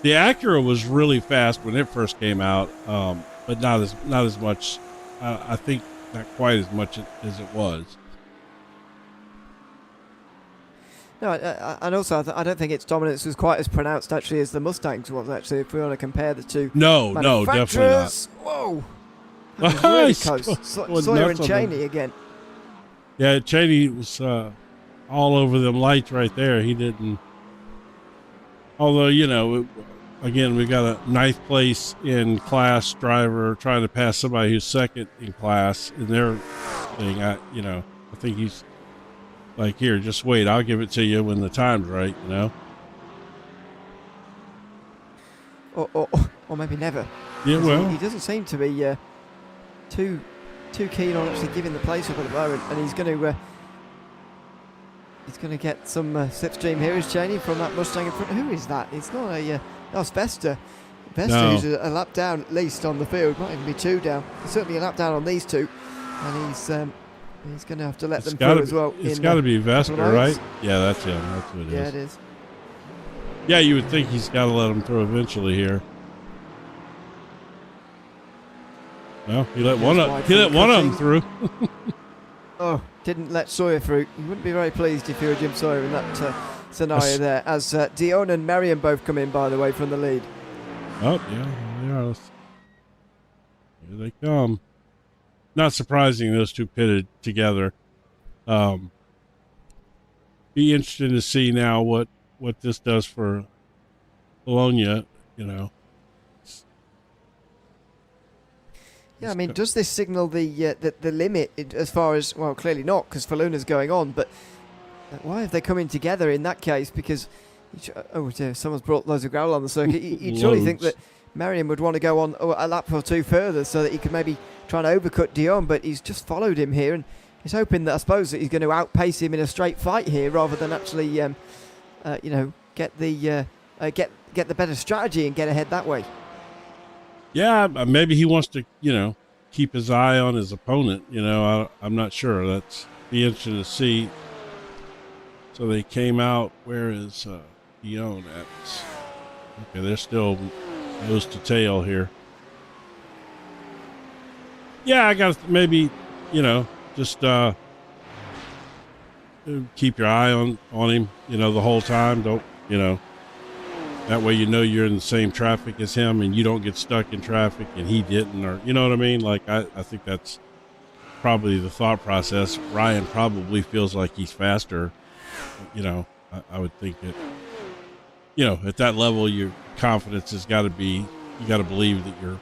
S2: The Acura was really fast when it first came out, but not as much. I think not quite as much as it was.
S1: No, and also I don't think its dominance was quite as pronounced actually as the Mustangs was, actually, if we want to compare the two.
S2: No, definitely not.
S1: Whoa! That was really close. Sawyer and Cheney again.
S2: Yeah, Cheney was all over them lights right there. He didn't. Although, again, we got a ninth place in class driver trying to pass somebody who's second in class in their thing. I think he's like, here, just wait. I'll give it to you when the time's right,
S1: Or maybe never.
S2: Yeah, well.
S1: He doesn't seem to be too keen on actually giving the place up at the moment, and he's going to get some slipstream here. Is Cheney from that Mustang in front? Who is that? It's not that's Vesta. Vesta is a lap down at least on the field, might even be 2 down. He's certainly a lap down on these two, and he's going to have to let them through as well.
S2: It's got to be Vesta, right? Yeah, that's him. That's what it is.
S1: Yeah, it is.
S2: Yeah, you would think he's got to let them through eventually here. Well, he let one of them through.
S1: Oh, didn't let Sawyer through. You wouldn't be very pleased if you were Jim Sawyer in that scenario there. As Dion and Marion both come in, by the way, from the lead.
S2: Oh, yeah, they are. Here they come. Not surprising those two pitted together. Be interesting to see now what this does for Bologna,
S1: Yeah, I mean, does this signal the limit as far as, well, clearly not, because Faluna's going on, but why have they come in together in that case? Because, oh dear, someone's brought loads of gravel on the circuit. You'd surely think that Marion would want to go on a lap or two further so that he could maybe try and overcut Dion, but he's just followed him here, and he's hoping that, I suppose, that he's going to outpace him in a straight fight here rather than actually, get the better strategy and get ahead that way.
S2: Yeah, maybe he wants to, keep his eye on his opponent. I'm not sure. That's be interesting to see. So they came out. Where is Dion at? Okay, they're still nose to tail here. Yeah, I got maybe, just keep your eye on him, the whole time. Don't, that way you're in the same traffic as him and you don't get stuck in traffic and he didn't, or you know what I mean? Like I think that's probably the thought process. Ryan probably feels like he's faster. I would think that, at that level your confidence has got to be, you got to believe that you're,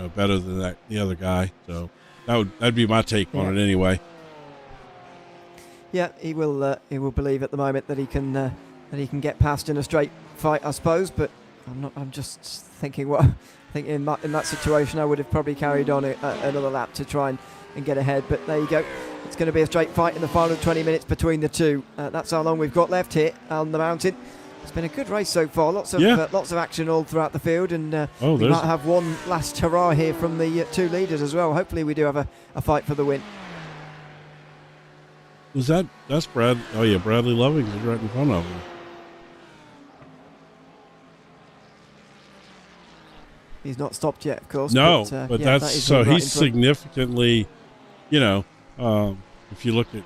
S2: better than the other guy. So that'd be my take on it anyway.
S1: Yeah, he will believe at the moment that he can get past in a straight fight, I suppose, but I'm just thinking I think in that situation I would have probably carried on another lap to try and get ahead, but there you go. It's going to be a straight fight in the final 20 minutes between the two. That's how long we've got left here on the mountain. It's been a good race so far. Lots of action all throughout the field, and we might have one last hurrah here from the two leaders as well. Hopefully we do have a fight for the win.
S2: That's Brad? Oh yeah, Bradley Loving is right in front of him.
S1: He's not stopped yet, of course.
S2: No, but that's so he's significantly, If you look at,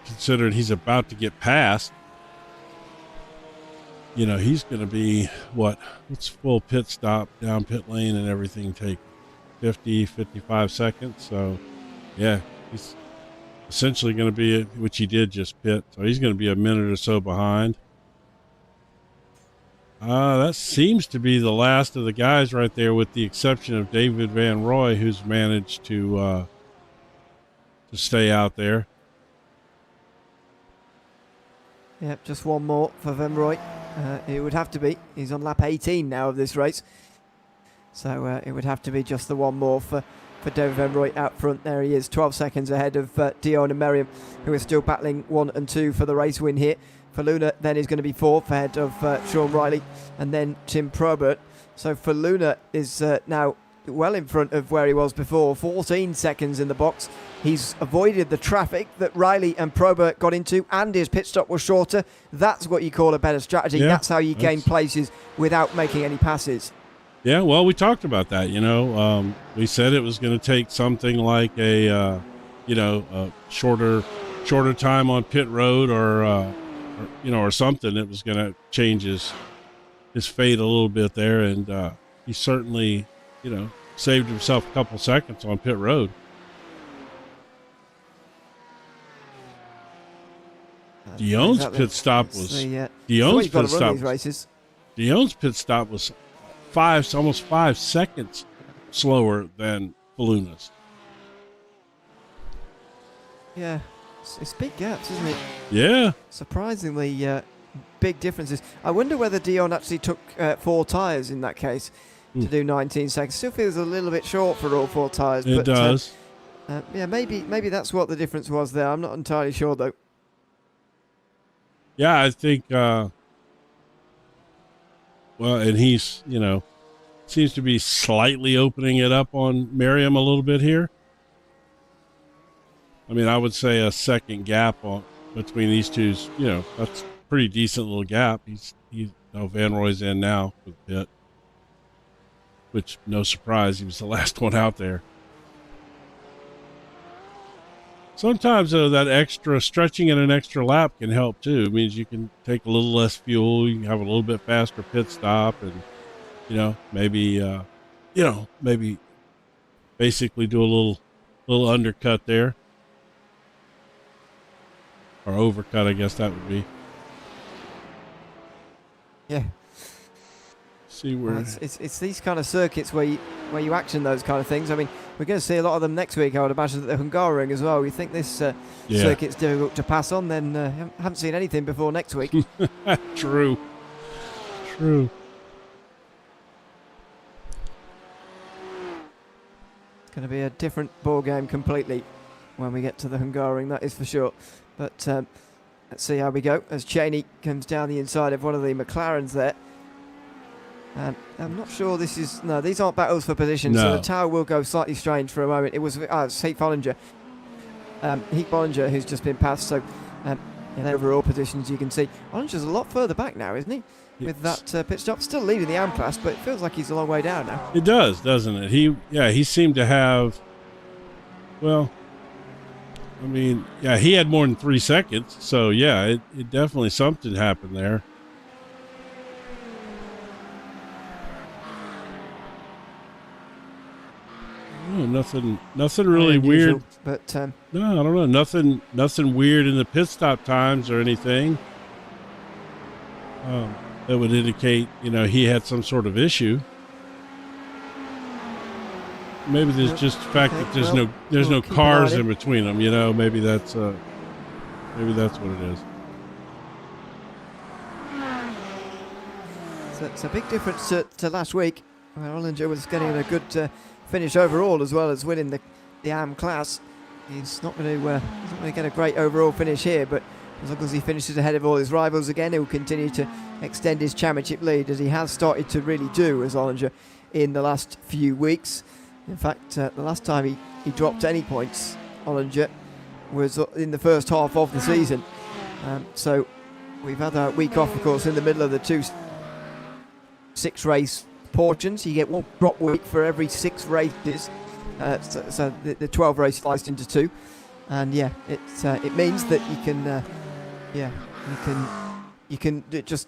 S2: considering he's about to get past, he's going to be what's full pit stop down pit lane and everything take 55 seconds. So yeah, he's essentially going to be, which he did just pit. So he's going to be a minute or so behind. That seems to be the last of the guys right there, with the exception of David Van Roy, who's managed to stay out there.
S1: Yep, just one more for Van Roy. It would have to be. He's on lap 18 now of this race. So it would have to be just the one more for David Van Roy out front. There he is, 12 seconds ahead of Dion and Merriam, who are still battling 1 and 2 for the race win here. Faluna then is going to be 4th ahead of Sean Riley and then Tim Probert. So Faluna is now well in front of where he was before, 14 seconds in the box. He's avoided the traffic that Riley and Probert got into, and his pit stop was shorter. That's what you call a better strategy.
S2: Yeah,
S1: that's how you gain places without making any passes.
S2: Yeah, well, we talked about that. We said it was going to take something like a shorter time on pit road, or something that was going to change his fate a little bit there, and he certainly, saved himself a couple seconds on pit road. Dion's pit stop was Dion's pit stop was almost 5 seconds slower than Faluna's.
S1: Yeah, it's big gaps, isn't it?
S2: Yeah,
S1: surprisingly big differences. I wonder whether Dion actually took 4 tyres in that case to do 19 seconds. Still feels a little bit short for all 4 tyres.
S2: It does.
S1: Yeah, maybe that's what the difference was there. I'm not entirely sure though.
S2: Yeah, I think, and he's, seems to be slightly opening it up on Merriam a little bit here. I mean, I would say a second gap between these two, that's a pretty decent little gap. Van Roy's in now with pit, which, no surprise, he was the last one out there. Sometimes, though, that extra stretching and an extra lap can help, too. It means you can take a little less fuel, you can have a little bit faster pit stop, and, maybe basically do a little undercut there. Or overcut, I guess that would be.
S1: Yeah.
S2: See where
S1: it's these kind of circuits where you action those kind of things. I mean, we're going to see a lot of them next week, I would imagine, at the Hungaroring as well. You think this circuit's difficult to pass on, then haven't seen anything before next week.
S2: True. It's
S1: going to be a different ball game completely when we get to the Hungaroring, that is for sure. But let's see how we go as Cheney comes down the inside of one of the McLarens there. I'm not sure these aren't battles for position, so the tower will go slightly strange for a moment. It was Heath Bollinger. Heath Bollinger, who's just been passed, so in overall positions you can see Bollinger's a lot further back now, isn't he? With that pit stop, still leading the AM class, but it feels like he's a long way down now.
S2: It does, doesn't it? He seemed to have, he had more than 3 seconds, so it definitely something happened there. Oh, nothing really weird.
S1: But
S2: no, I don't know. Nothing weird in the pit stop times or anything that would indicate, he had some sort of issue. Maybe there's just the fact that there's no cars in between them. Maybe that's what it is.
S1: So it's a big difference to last week, where Bollinger was getting a good finish overall as well as winning the AM class. He's not going to get a great overall finish here, but as long as he finishes ahead of all his rivals again, he will continue to extend his championship lead, as he has started to really do as Bollinger in the last few weeks. In fact, the last time he dropped any points, Bollinger, was in the first half of the season. So we've had a week off, of course, in the middle of the 2 6-race portions. You get one drop week for every 6 races. So the 12 races sliced into 2. and yeah, it means that you can just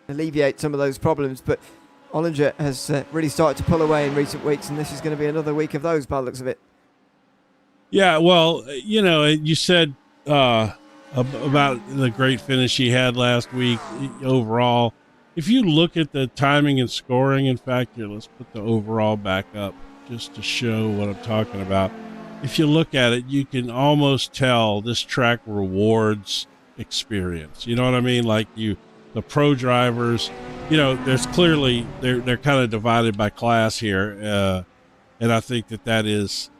S1: alleviate some of those problems. But Ollinger has really started to pull away in recent weeks, and this is going to be another week of those by the looks of it.
S2: Yeah, well, you said about the great finish he had last week overall. If you look at the timing and scoring, in fact, here, let's put the overall back up just to show what I'm talking about. If you look at it, you can almost tell this track rewards experience. You know what I mean? Like the pro drivers, there's clearly, they're kind of divided by class here. And I think that is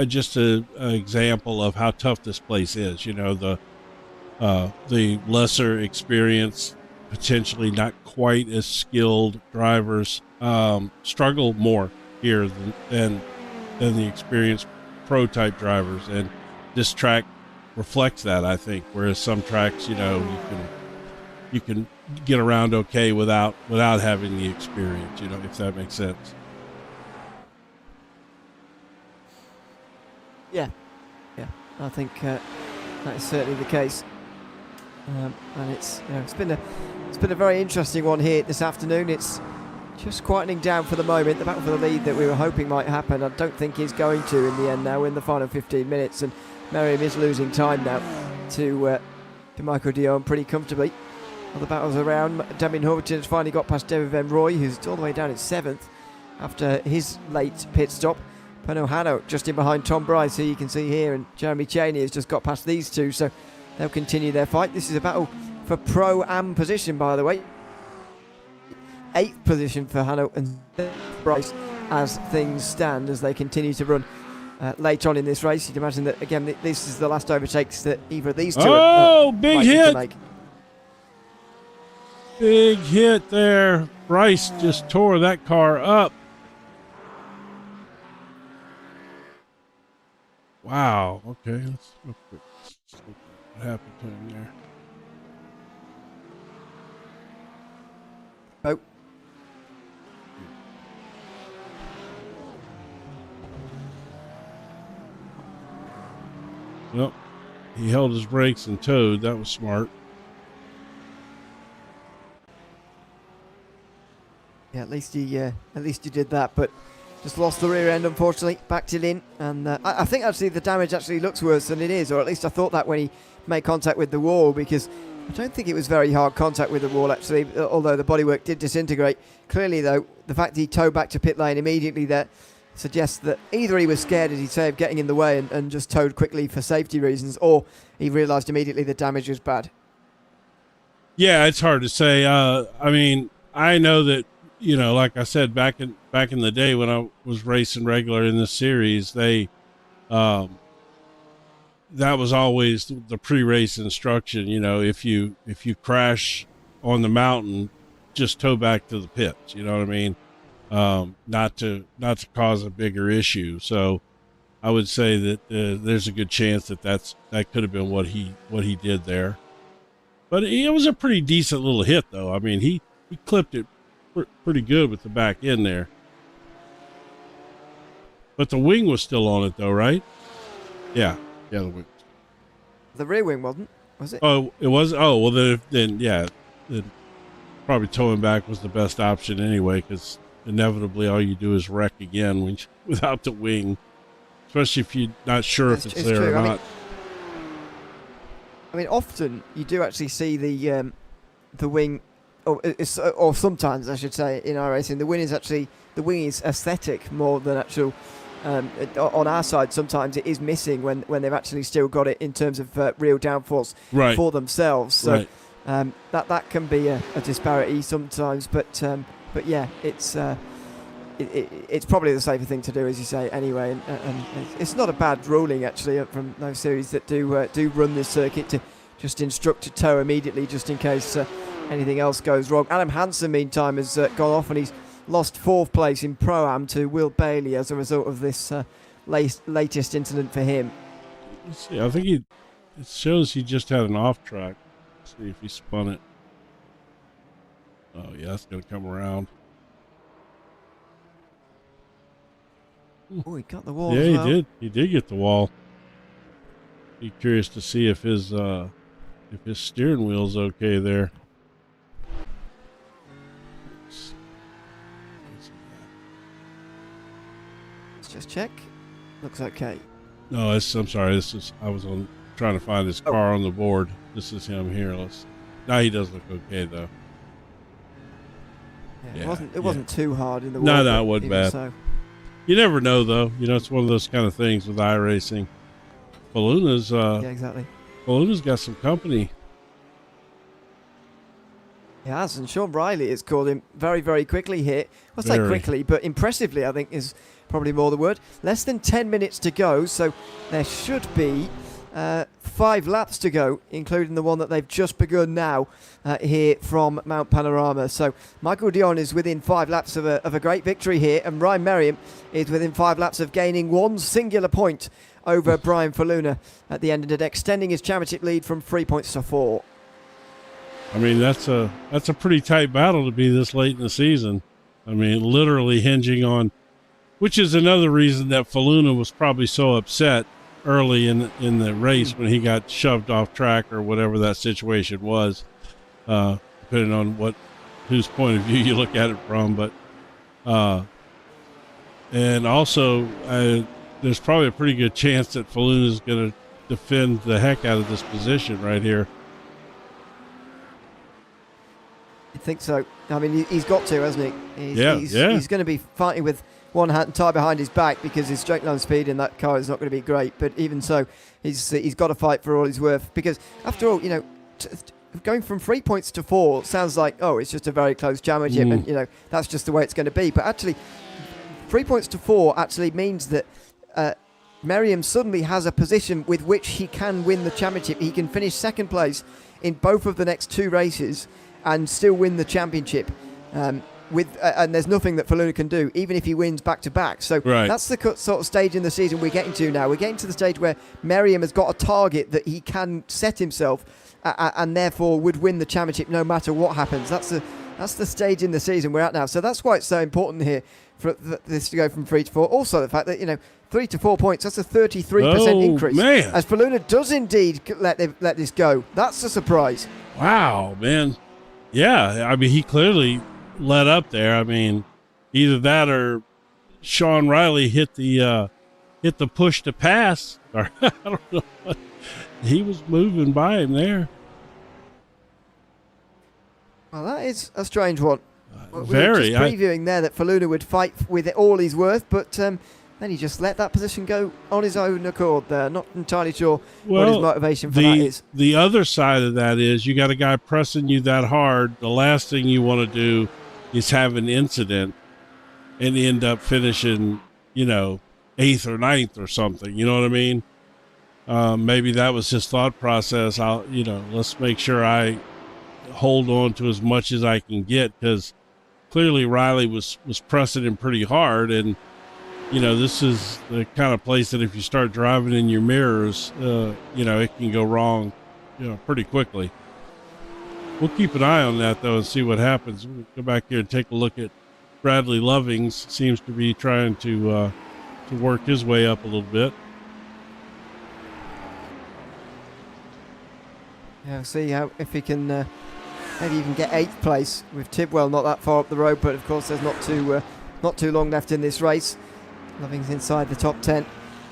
S2: just an example of how tough this place is. The lesser experience, potentially not quite as skilled drivers struggle more here than the experienced pro type drivers, and this track reflects that, I think, whereas some tracks, you can get around okay without having the experience, if that makes sense.
S1: Yeah, I think that is certainly the case, and it's been a very interesting one here this afternoon. It's just quietening down for the moment. The battle for the lead that we were hoping might happen, I don't think is going to in the end now in the final 15 minutes, and Merriam is losing time now to Michael Dion pretty comfortably. Other battles around. Damien Horton has finally got past David Van Roy, who's all the way down in 7th after his late pit stop. Pano Hanno just in behind Tom Bryce, who you can see here, and Jeremy Cheney has just got past these two, so they'll continue their fight. This is a battle for Pro-Am position, by the way. 8th position for Hanno and Bryce as things stand, as they continue to run late on in this race. You'd imagine that, again, this is the last overtakes that either of these two are
S2: big hit! Big hit there. Bryce just tore that car up. Wow. Okay, let's real quick. Let's look at what happened to him there.
S1: Oh.
S2: Well, he held his brakes and towed. That was smart.
S1: Yeah, at least he did that, but just lost the rear end, unfortunately. Backed it in, and I think actually the damage actually looks worse than it is, or at least I thought that when he made contact with the wall, because I don't think it was very hard contact with the wall actually, although the bodywork did disintegrate. Clearly though, the fact he towed back to pit lane immediately there suggests that either he was scared, as he say, of getting in the way and just towed quickly for safety reasons, or he realised immediately the damage was bad.
S2: Yeah, it's hard to say. I mean, I know that, like I said, back in the day when I was racing regular in this series, they that was always the pre-race instruction. If you crash on the mountain, just tow back to the pits. You know what I mean? Not to cause a bigger issue. So I would say that there's a good chance that could have been what he did there. But it was a pretty decent little hit, though. I mean, he clipped it pretty good with the back end there. But the wing was still on it, though, right? Yeah, the wing.
S1: The rear wing wasn't, was it?
S2: Oh, it was? Oh, well, then probably towing back was the best option anyway, because inevitably all you do is wreck again without the wing, especially if you're not sure if it's there
S1: true.
S2: or not.
S1: I mean, often you do actually see the wing, or sometimes I should say, in our racing, the wing is aesthetic more than actual. On our side, sometimes it is missing when they've actually still got it in terms of real downforce for themselves. So that can be a disparity sometimes, but yeah, it's probably the safer thing to do, as you say, anyway. And it's not a bad ruling actually from those series that do run this circuit to just instruct to tow immediately, just in case anything else goes wrong. Adam Hansen, meantime, has gone off, and he's lost 4th place in Pro-Am to Will Bailey as a result of this latest incident for him.
S2: Let's see, I think it shows he just had an off track. Let's see if he spun it. Oh yeah, it's gonna come around.
S1: Oh, he got the wall.
S2: Yeah,
S1: as well.
S2: he did get the wall. Be curious to see if his steering wheel's okay there.
S1: Let's just check. Looks okay.
S2: No, I'm sorry. I was trying to find his car on the board. This is him here. No, he does look okay though.
S1: Yeah, it wasn't too hard in the water.
S2: No, it wasn't bad.
S1: So.
S2: You never know though. It's one of those kind of things with iRacing. Faluna's
S1: exactly.
S2: Faluna's got some company.
S1: He has, and Sean Riley has called him very, very quickly here. I'll say quickly, but impressively, I think, is probably more the word. Less than 10 minutes to go, so there should be 5 laps to go, including the one that they've just begun now here from Mount Panorama. So Michael Dion is within 5 laps of a great victory here, and Ryan Merriam is within 5 laps of gaining one singular point over Brian Faluna at the end of the day, extending his championship lead from 3 points to 4.
S2: I mean, that's a pretty tight battle to be this late in the season. I mean, literally hinging on, which is another reason that Faluna was probably so upset early in the race when he got shoved off track or whatever that situation was, depending on whose point of view you look at it from. But and also there's probably a pretty good chance that Faluna is going to defend the heck out of this position right here.
S1: I think so. I mean, he's got to, hasn't he? He's going to be fighting with one hand tied behind his back because his straight line speed in that car is not going to be great. But even so, he's got to fight for all he's worth, because after all, going from 3 points to 4 sounds like, it's just a very close championship, and that's just the way it's going to be. But actually, 3 points to 4 actually means that Merriam suddenly has a position with which he can win the championship. He can finish second place in both of the next 2 races and still win the championship. And there's nothing that Faluna can do, even if he wins back-to-back. So that's the sort of stage in the season we're getting to now. We're getting to the stage where Merriam has got a target that he can set himself and therefore would win the championship no matter what happens. That's the stage in the season we're at now. So that's why it's so important here for this to go from 3 to 4. Also, the fact that, 3 to 4 points, that's a 33% increase.
S2: Man.
S1: As Faluna does indeed let this go. That's a surprise.
S2: Wow, man. Yeah, I mean, he clearly let up there. I mean, either that or Sean Riley hit the push to pass. Or I don't know what. He was moving by him there.
S1: Well, that is a strange one.
S2: Very.
S1: We were just previewing there that Faluna would fight with it all he's worth, but then he just let that position go on his own accord there. Not entirely sure what his motivation for that is.
S2: The other side of that is you got a guy pressing you that hard. The last thing you want to do is have an incident and end up finishing, 8th or 9th or something. You know what I mean? Maybe that was his thought process. Let's make sure I hold on to as much as I can get, because clearly Riley was pressing him pretty hard, and this is the kind of place that if you start driving in your mirrors, it can go wrong, pretty quickly. We'll keep an eye on that though and see what happens. We'll go back here and take a look at Bradley Lovings. Seems to be trying to work his way up a little bit.
S1: Yeah, see if he can maybe even get 8th place with Tidwell not that far up the road, but of course there's not too long left in this race. Loving's inside the top 10,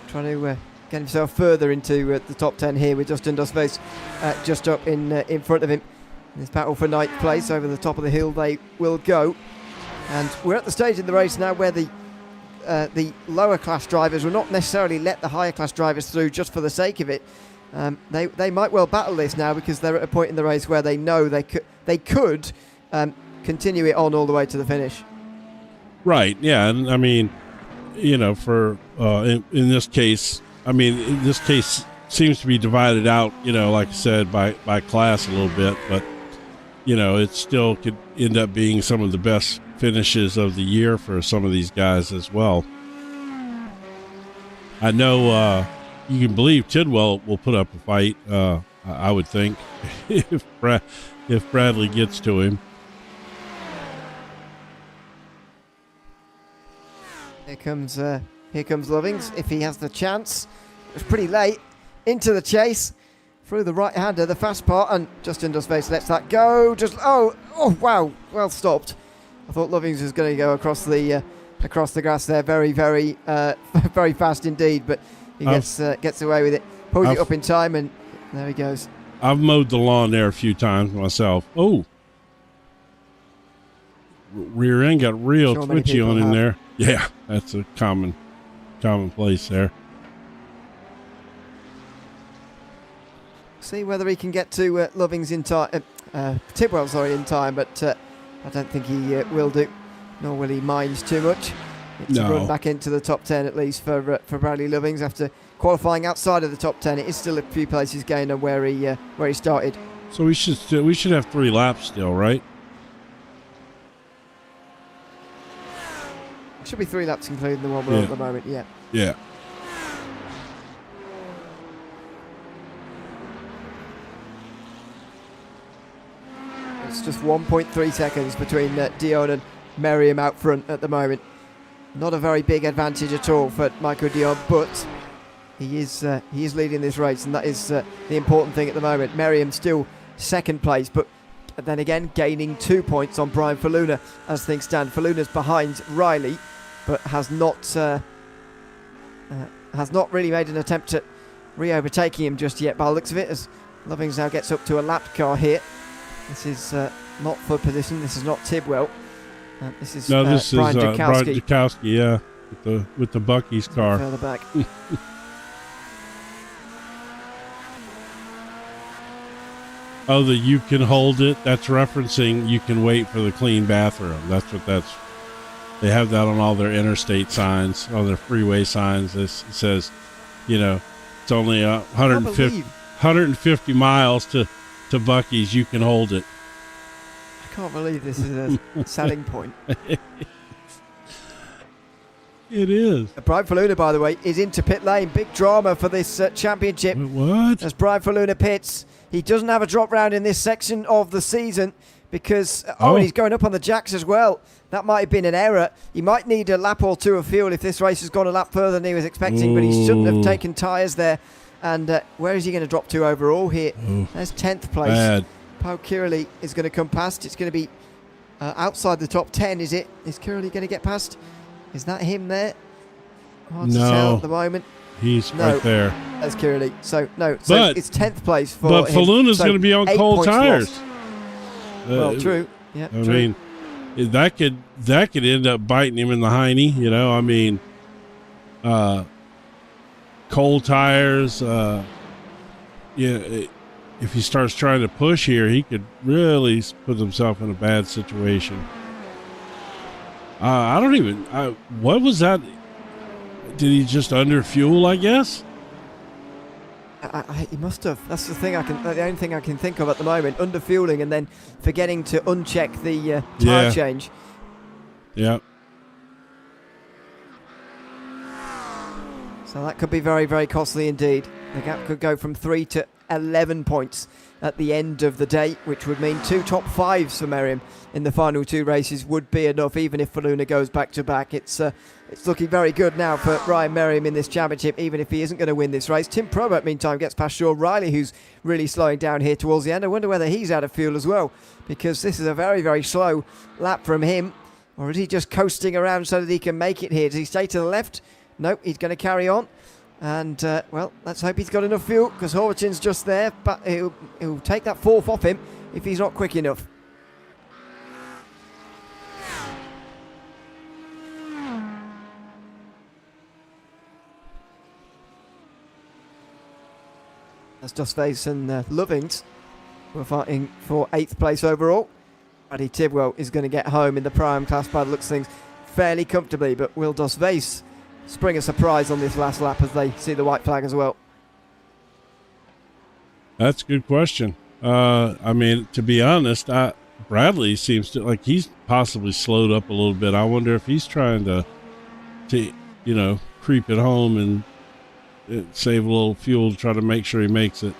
S1: trying to get himself further into the top 10 here with Justin Dustface just up in front of him. In this battle for 9th place, over the top of the hill they will go. And we're at the stage in the race now where the lower class drivers will not necessarily let the higher class drivers through just for the sake of it. They might well battle this now, because they're at a point in the race where they know they could continue it on all the way to the finish.
S2: Right, yeah, and I mean, for in this case, this case seems to be divided out, like I said, by class a little bit, but it still could end up being some of the best finishes of the year for some of these guys as well. I know you can believe Tidwell will put up a fight, I would think, if Bradley gets to him. Here
S1: comes Lovings, if he has the chance. It was pretty late. into the chase through the right-hander, the fast part, and Justin does face, lets that go. Oh wow, well stopped. I thought Lovings was going to go across the grass there, very very very fast indeed, but he gets away with it, pulls it up in time, and there he goes.
S2: I've mowed the lawn there a few times myself. Oh, rear end got real twitchy on in there. Yeah, that's a common place there.
S1: See whether he can get to Lovings in time, Tidwell, in time, but I don't think he will do, nor will he mind too much. It's a run back into the top 10 at least for Bradley Lovings after qualifying outside of the top 10. It is still a few places gained on where he started.
S2: So we should have 3 laps still, right?
S1: It should be 3 laps including the one we're on at the moment. Yeah.
S2: Yeah.
S1: It's just 1.3 seconds between Dion and Merriam out front at the moment. Not a very big advantage at all for Michael Dion, but he is leading this race, and that is the important thing at the moment. Merriam still second place, but then again gaining 2 points on Brian Faluna as things stand. Faluna's behind Riley, but has not really made an attempt at re-overtaking him just yet by the looks of it, as Lovings now gets up to a lap car here. This is not for position. This is not Tidwell. This is
S2: Brian
S1: Jakowski.
S2: Brian Jakowski, yeah, with the Bucky's car.
S1: Further back.
S2: Oh, the you can hold it. That's referencing you can wait for the clean bathroom. They have that on all their interstate signs, on their freeway signs. It says, it's only 150 miles to Bucky's. You can hold it.
S1: I can't believe this is a selling point.
S2: It is.
S1: Brian Faluna, by the way, is into pit lane. Big drama for this championship.
S2: What?
S1: As Brian Faluna pits, he doesn't have a drop round in this section of the season because and he's going up on the jacks as well. That might have been an error. He might need a lap or two of fuel if this race has gone a lap further than he was expecting, but he shouldn't have taken tyres there. And where is he going to drop to overall here? There's 10th place.
S2: Bad.
S1: Pau Kirley is going to come past. It's going to be outside the top 10, is it? Is Kirley going to get past? Is that him there? Hard to tell at the moment.
S2: He's right there.
S1: That's Kirley. So it's 10th place for
S2: But
S1: him.
S2: Faluna's going to be on cold tires.
S1: Well, true. Yeah,
S2: I mean, that could end up biting him in the hiney. Cold tires. If he starts trying to push here, he could really put himself in a bad situation. What was that? Did he just under fuel, I guess?
S1: He must have. That's the only thing I can think of at the moment. Under fueling and then forgetting to uncheck the tyre change.
S2: Yeah.
S1: So that could be very, very costly indeed. The gap could go from 3 to 11 points at the end of the day, which would mean 2 top 5s for Merriam in the final 2 races would be enough, even if Faluna goes back to back. It's looking very good now for Ryan Merriam in this championship, even if he isn't going to win this race. Tim Probert, meantime, gets past Sean Riley, who's really slowing down here towards the end. I wonder whether he's out of fuel as well, because this is a very, very slow lap from him. Or is he just coasting around so that he can make it here? Does he stay to the left? Nope, he's going to carry on. And, let's hope he's got enough fuel, because Horvatin's just there, but he'll take that 4th off him if he's not quick enough. That's Dustface and Lovings who are fighting for 8th place overall. Paddy Tidwell is going to get home in the Prime class by the looks of things fairly comfortably, but will Dustface spring a surprise on this last lap as they see the white flag as well?
S2: That's a good question. To be honest, Bradley seems to like he's possibly slowed up a little bit. I wonder if he's trying to creep it home and save a little fuel to try to make sure he makes it.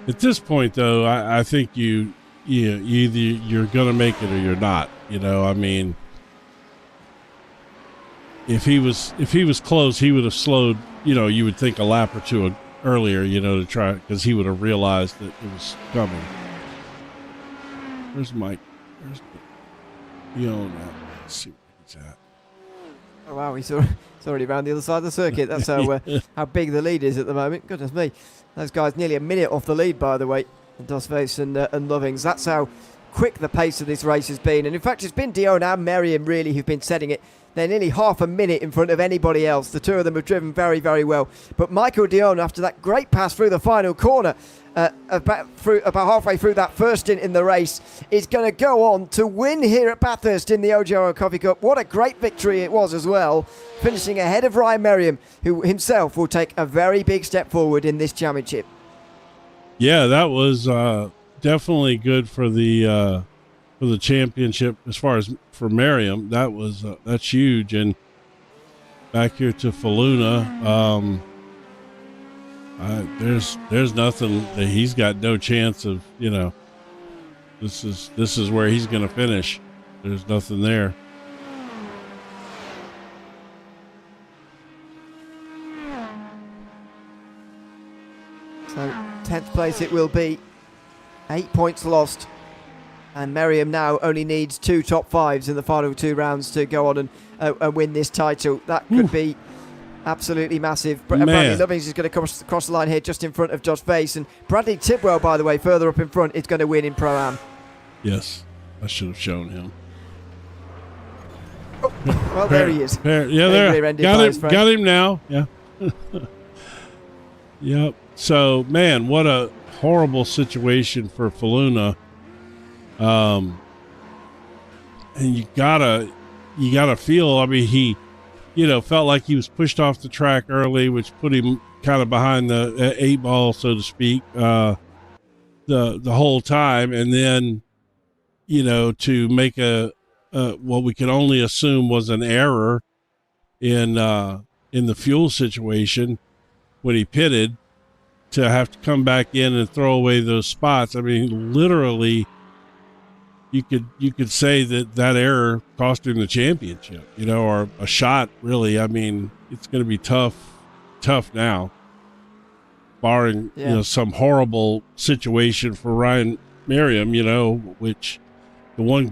S2: At this point, though, I think you either you're going to make it or you're not. If he was close, he would have slowed you would think a lap or two earlier, to try, because he would have realized that it was coming. Where's Mike? Where's Ewan at? Let's see where he's at.
S1: Oh wow, he's already around the other side of the circuit. That's how big the lead is at the moment. Goodness me, those guys nearly a minute off the lead, by the way. Dustface and Lovings. That's how quick the pace of this race has been. And in fact, it's been Dion and Merriam really who've been setting it. They're nearly half a minute in front of anybody else. The two of them have driven very, very well. But Michael Dion, after that great pass through the final corner, about halfway through that first stint in the race, is going to go on to win here at Bathurst in the OGRL Coffee Cup. What a great victory it was as well, finishing ahead of Ryan Merriam, who himself will take a very big step forward in this championship.
S2: Yeah, that was definitely good for the championship. As far as for Merriam, that's huge. And back here to Faluna, there's nothing that he's got no chance of. This is where he's going to finish. There's nothing there.
S1: So 10th place it will be. 8 points lost. And Merriam now only needs 2 top 5s in the final 2 rounds to go on and win this title. That could be absolutely massive. Bradley Lovings is going to cross the line here just in front of Josh Vase. And Bradley Tidwell, by the way, further up in front, is going to win in Pro-Am.
S2: Yes, I should have shown him.
S1: Oh, well, there he is.
S2: There. Got him now. Yeah. Yep. So, man, what a horrible situation for Faluna. And you gotta feel, I mean, he, felt like he was pushed off the track early, which put him kind of behind the 8 ball, so to speak, the whole time. And then, to make what we can only assume was an error in the fuel situation when he pitted, to have to come back in and throw away those spots. I mean, literally, you could say that error cost him the championship, or a shot, really. I mean, it's going to be tough now, barring, some horrible situation for Ryan Merriam, which the one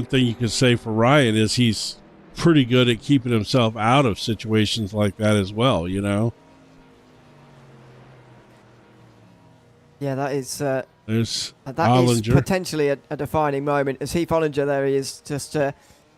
S2: thing you could say for Ryan is he's pretty good at keeping himself out of situations like that as well, Yeah,
S1: that is
S2: there's
S1: that is potentially a defining moment, as Heath Ollinger, there he is, just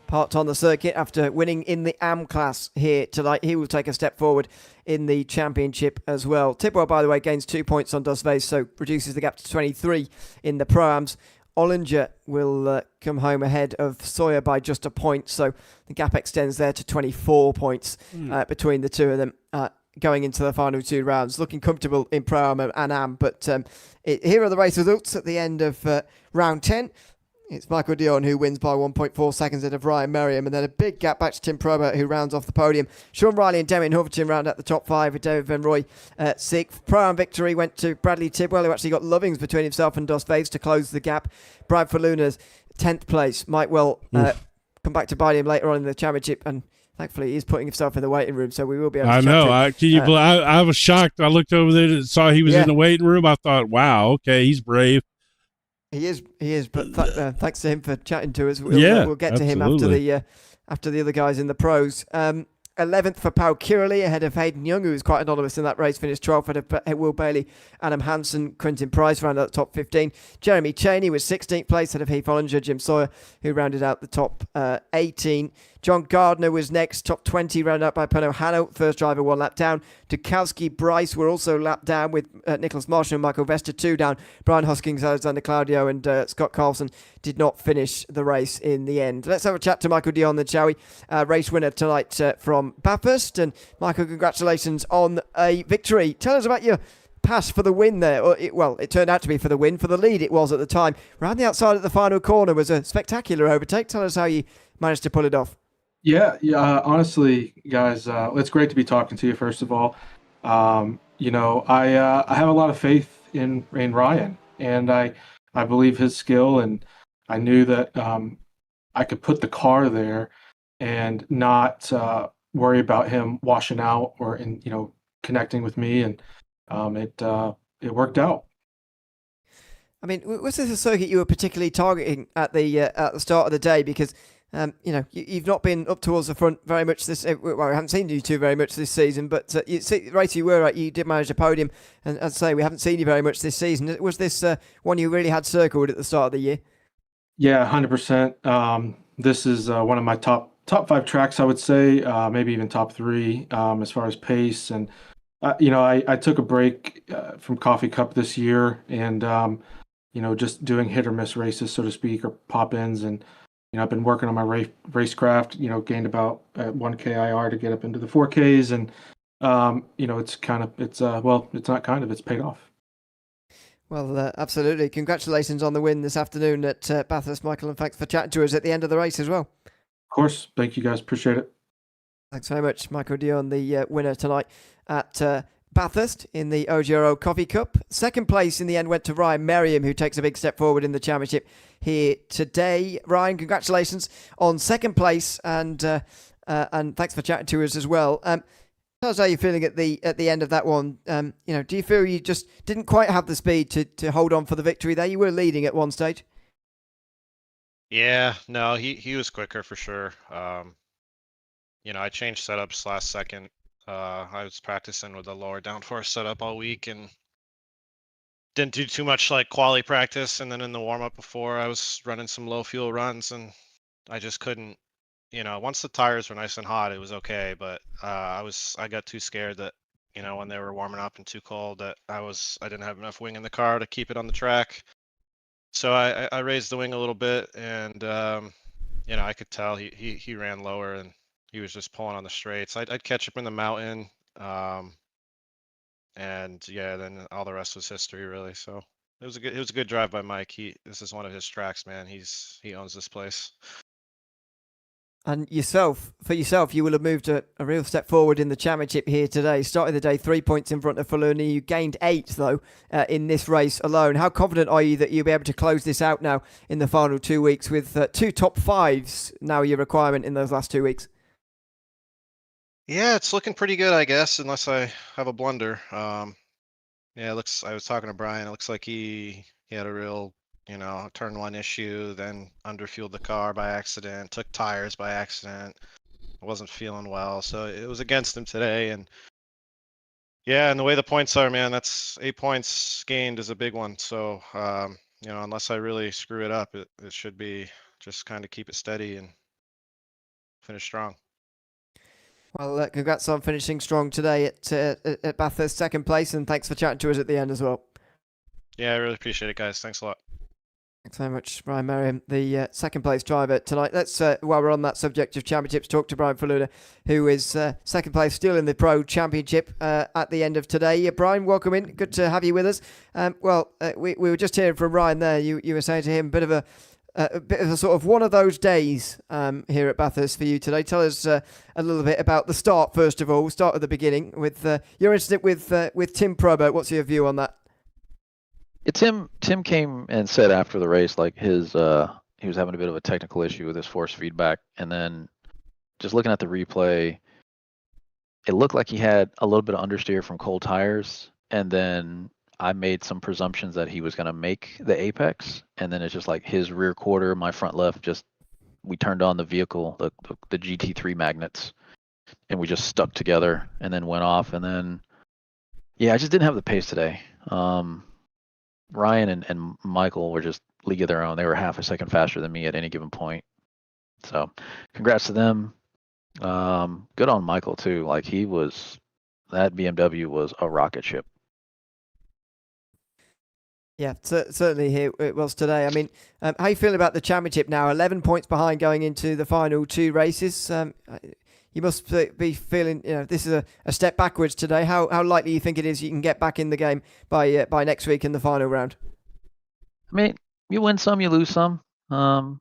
S1: parked on the circuit after winning in the AM class here tonight. He will take a step forward in the championship as well. Tidwell, by the way, gains 2 points on Dustface, so reduces the gap to 23 in the Pro-Ams. Ollinger will come home ahead of Sawyer by just a point, so the gap extends there to 24 points between the two of them. Going into the final 2 rounds, looking comfortable in Pro-Am and AM. But here are the race results at the end of round 10. It's Michael Dion who wins by 1.4 seconds ahead of Ryan Merriam, and then a big gap back to Tim Probert, who rounds off the podium. Sean Riley and Demian Huffington round out the top 5 with David Van Roy 6th. Pro-Am victory went to Bradley Tidwell, who actually got Lovings between himself and Dos Vase to close the gap. Brad Faluna's 10th place might well come back to bite him later on in the championship, and thankfully he's putting himself in the waiting room, so we will be able to
S2: I was shocked. I looked over there and saw he was in the waiting room. I thought, wow, okay, he's brave.
S1: He is, but thanks to him for chatting to us. We'll get to him after the other guys in the pros. 11th for Pau Curley, ahead of Hayden Young, who was quite anonymous in that race, finished 12th ahead of Will Bailey, Adam Hansen, Quentin Price rounded out the top 15. Jeremy Cheney was 16th place ahead of Heath Ollinger, Jim Sawyer, who rounded out the top 18. John Gardner was next, top 20, rounded out by Peno Hanno, first driver 1 lap down. Dukowski, Bryce were also lapped down, with Nicholas Marshall and Michael Vester 2 down. Brian Hoskins, Alexander Claudio and Scott Carlson did not finish the race in the end. Let's have a chat to Michael Dion then, shall we? Race winner tonight from Bathurst. And Michael, congratulations on a victory. Tell us about your pass for the win there. It turned out to be for the win. For the lead it was at the time. Round the outside at the final corner was a spectacular overtake. Tell us how you managed to pull it off.
S3: Yeah. Honestly, guys, it's great to be talking to you, first of all. I have a lot of faith in Ryan, and I believe his skill, and I knew that I could put the car there and not worry about him washing out or connecting with me, and it worked out.
S1: I mean, was this a circuit you were particularly targeting at the start of the day? Because you've not been up towards the front very much this. Well, I haven't seen you two very much this season, but the race you were at, you did manage a podium, and as I say, we haven't seen you very much this season. Was this one you really had circled at the start of the year?
S3: Yeah, 100%. This is one of my top 5 tracks, I would say, maybe even top 3 as far as pace. And I took a break from Coffee Cup this year, and just doing hit or miss races, so to speak, or pop-ins. And I've been working on my racecraft. Gained about 1K IR to get up into the 4Ks, and it's paid off.
S1: Well, absolutely. Congratulations on the win this afternoon at Bathurst, Michael, and thanks for chatting to us at the end of the race as well.
S3: Of course. Thank you, guys. Appreciate it.
S1: Thanks very much, Michael Dion, the winner tonight at Bathurst in the OGRL Coffee Cup. Second place in the end went to Ryan Merriam, who takes a big step forward in the championship here today. Ryan, congratulations on second place, and thanks for chatting to us as well. Tell us how you're feeling at the end of that one. Do you feel you just didn't quite have the speed to hold on for the victory there? You were leading at one stage.
S4: Yeah, no, he was quicker for sure. I changed setups last second. I was practicing with a lower downforce setup all week and didn't do too much like quali practice. And then in the warm up before, I was running some low fuel runs, and I just couldn't. Once the tires were nice and hot, it was okay. But I got too scared that when they were warming up and too cold, that I didn't have enough wing in the car to keep it on the track. So I raised the wing a little bit, and I could tell he ran lower, and he was just pulling on the straights. I'd catch up in the mountain, and yeah, then all the rest was history, really. So it was a good drive by Mike. This is one of his tracks, man. He owns this place.
S1: And for yourself, you will have moved a real step forward in the championship here today. Started the day 3 points in front of Faluna. You gained 8, though, in this race alone. How confident are you that you'll be able to close this out now in the final 2 weeks with 2 top 5s now your requirement in those last 2 weeks?
S4: Yeah, it's looking pretty good, I guess, unless I have a blunder. I was talking to Brian. It looks like he had a real turn 1 issue, then underfueled the car by accident, took tires by accident. I wasn't feeling well, so it was against him today. And yeah, and the way the points are, man, that's 8 points gained is a big one. So, unless I really screw it up, it should be just kind of keep it steady and finish strong.
S1: Well, congrats on finishing strong today at Bathurst, second place, and thanks for chatting to us at the end as well.
S4: Yeah, I really appreciate it, guys. Thanks a lot.
S1: Thanks very much, Ryan Merriam, the second place driver tonight. Let's, while we're on that subject of championships, talk to Brian Faluna, who is second place still in the Pro Championship at the end of today. Brian, welcome in. Good to have you with us. We were just hearing from Ryan there. You were saying to him a bit of a sort of one of those days here at Bathurst for you today. Tell us a little bit about the start, first of all. We'll start at the beginning with your incident with Tim Probert. What's your view on that?
S5: Tim came and said after the race, like he was having a bit of a technical issue with his force feedback, and then just looking at the replay, it looked like he had a little bit of understeer from cold tires, and then I made some presumptions that he was going to make the apex, and then it's just like his rear quarter, my front left, we turned on the vehicle, the GT3 magnets, and we just stuck together and then went off, and then I just didn't have the pace today. Ryan and Michael were just league of their own. They were half a second faster than me at any given point. So congrats to them. Good on Michael too. Like that BMW was a rocket ship.
S1: Yeah, certainly it was today. I mean, how you feeling about the championship now? 11 points behind going into the final 2 races. You must be feeling, this is a step backwards today. How likely you think it is you can get back in the game by next week in the final round?
S5: I mean, you win some, you lose some. Now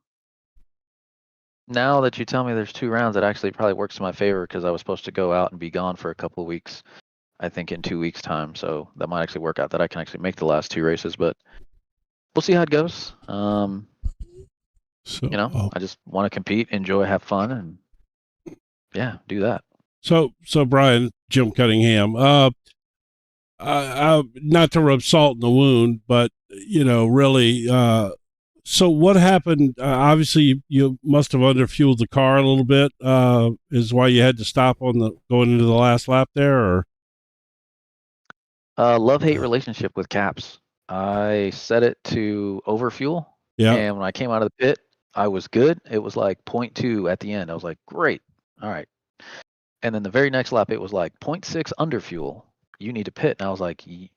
S5: that you tell me there's 2 rounds, it actually probably works in my favor because I was supposed to go out and be gone for a couple of weeks, I think in 2 weeks' time. So that might actually work out that I can actually make the last 2 races, but we'll see how it goes. I just want to compete, enjoy, have fun, and yeah, do that.
S2: So Brian, Jim Cunningham, not to rub salt in the wound, but really, so what happened? Obviously, you must have underfueled the car a little bit. Is why you had to stop going into the last lap there, or?
S5: Love-hate relationship with caps. I set it to overfuel.
S2: Yeah.
S5: And when I came out of the pit, I was good. It was like 0.2 at the end. I was like, great. All right. And then the very next lap, it was like 0.6 underfuel. You need to pit. And I was like, I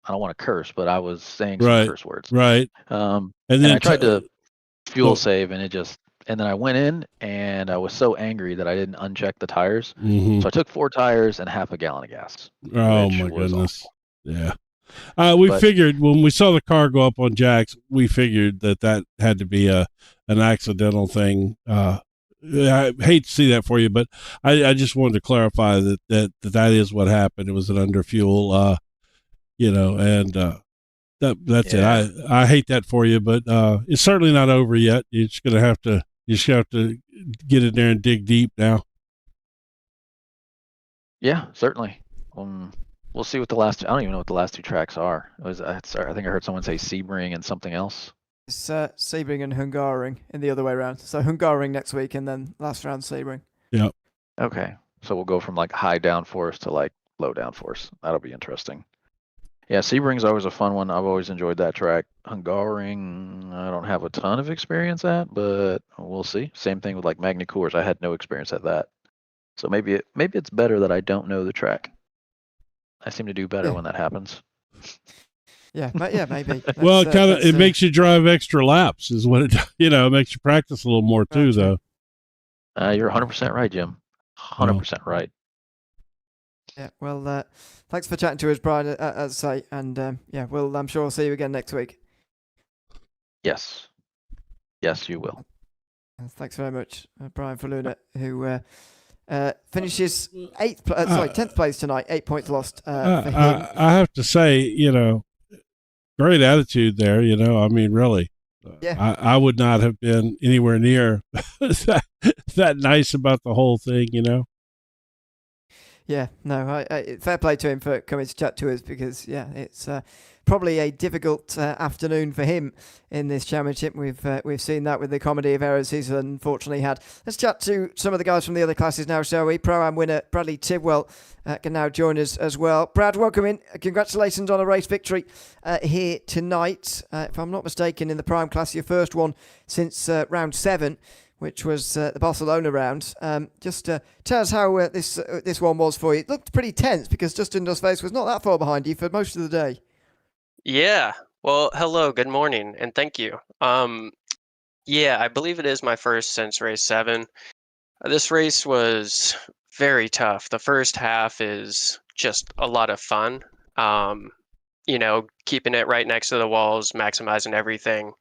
S5: don't want to curse, but I was saying some curse words.
S2: Right.
S5: And
S2: then
S5: I tried to fuel save, and and then I went in, and I was so angry that I didn't uncheck the tires.
S2: Mm-hmm.
S5: So I took 4 tires and half a gallon of gas.
S2: Oh my goodness. Awful. Yeah. We figured when we saw the car go up on jacks, we figured that had to be an accidental thing. I hate to see that for you, but I just wanted to clarify that is what happened. It was an underfuel, and that's it. I hate that for you, but it's certainly not over yet. You just have to get in there and dig deep now.
S5: Yeah, certainly. We'll see what the last. I don't even know what the last 2 tracks are. I think I heard someone say Sebring and something else.
S1: It's Sebring and Hungaroring in the other way around. So Hungaroring next week, and then last round Sebring.
S2: Yeah.
S5: Okay, so we'll go from like high downforce to like low downforce. That'll be interesting. Yeah, Sebring's always a fun one. I've always enjoyed that track. Hungaroring, I don't have a ton of experience at, but we'll see. Same thing with like Magny Cours. I had no experience at that, so maybe it's better that I don't know the track. I seem to do better when that happens.
S1: Yeah, maybe.
S2: Well, it makes you drive extra laps, is what it makes you practice a little more too, though.
S5: You're 100% right, Jim. 100% right.
S1: Yeah. Well, thanks for chatting to us, Brian. As I say, and I'm sure we'll see you again next week.
S5: Yes, you will.
S1: Thanks very much, Brian Faluna, who. Finishes 10th place tonight, 8 points lost for him.
S2: I have to say, great attitude there, I mean, really.
S1: Yeah.
S2: I would not have been anywhere near that nice about the whole thing,
S1: Yeah, no, fair play to him for coming to chat to us, because, it's probably a difficult afternoon for him in this championship. We've seen that with the comedy of errors he's unfortunately had. Let's chat to some of the guys from the other classes now, shall we? Pro-Am winner Bradley Tidwell can now join us as well. Brad, welcome in. Congratulations on a race victory here tonight. If I'm not mistaken, in the Pro-Am class, your first one since round 7. Which was the Barcelona round. Just tell us how this one was for you. It looked pretty tense because Justin Dustface was not that far behind you for most of the day.
S6: Yeah. Well, hello, good morning, and thank you. I believe it is my first since race 7. This race was very tough. The first half is just a lot of fun. Keeping it right next to the walls, maximizing everything.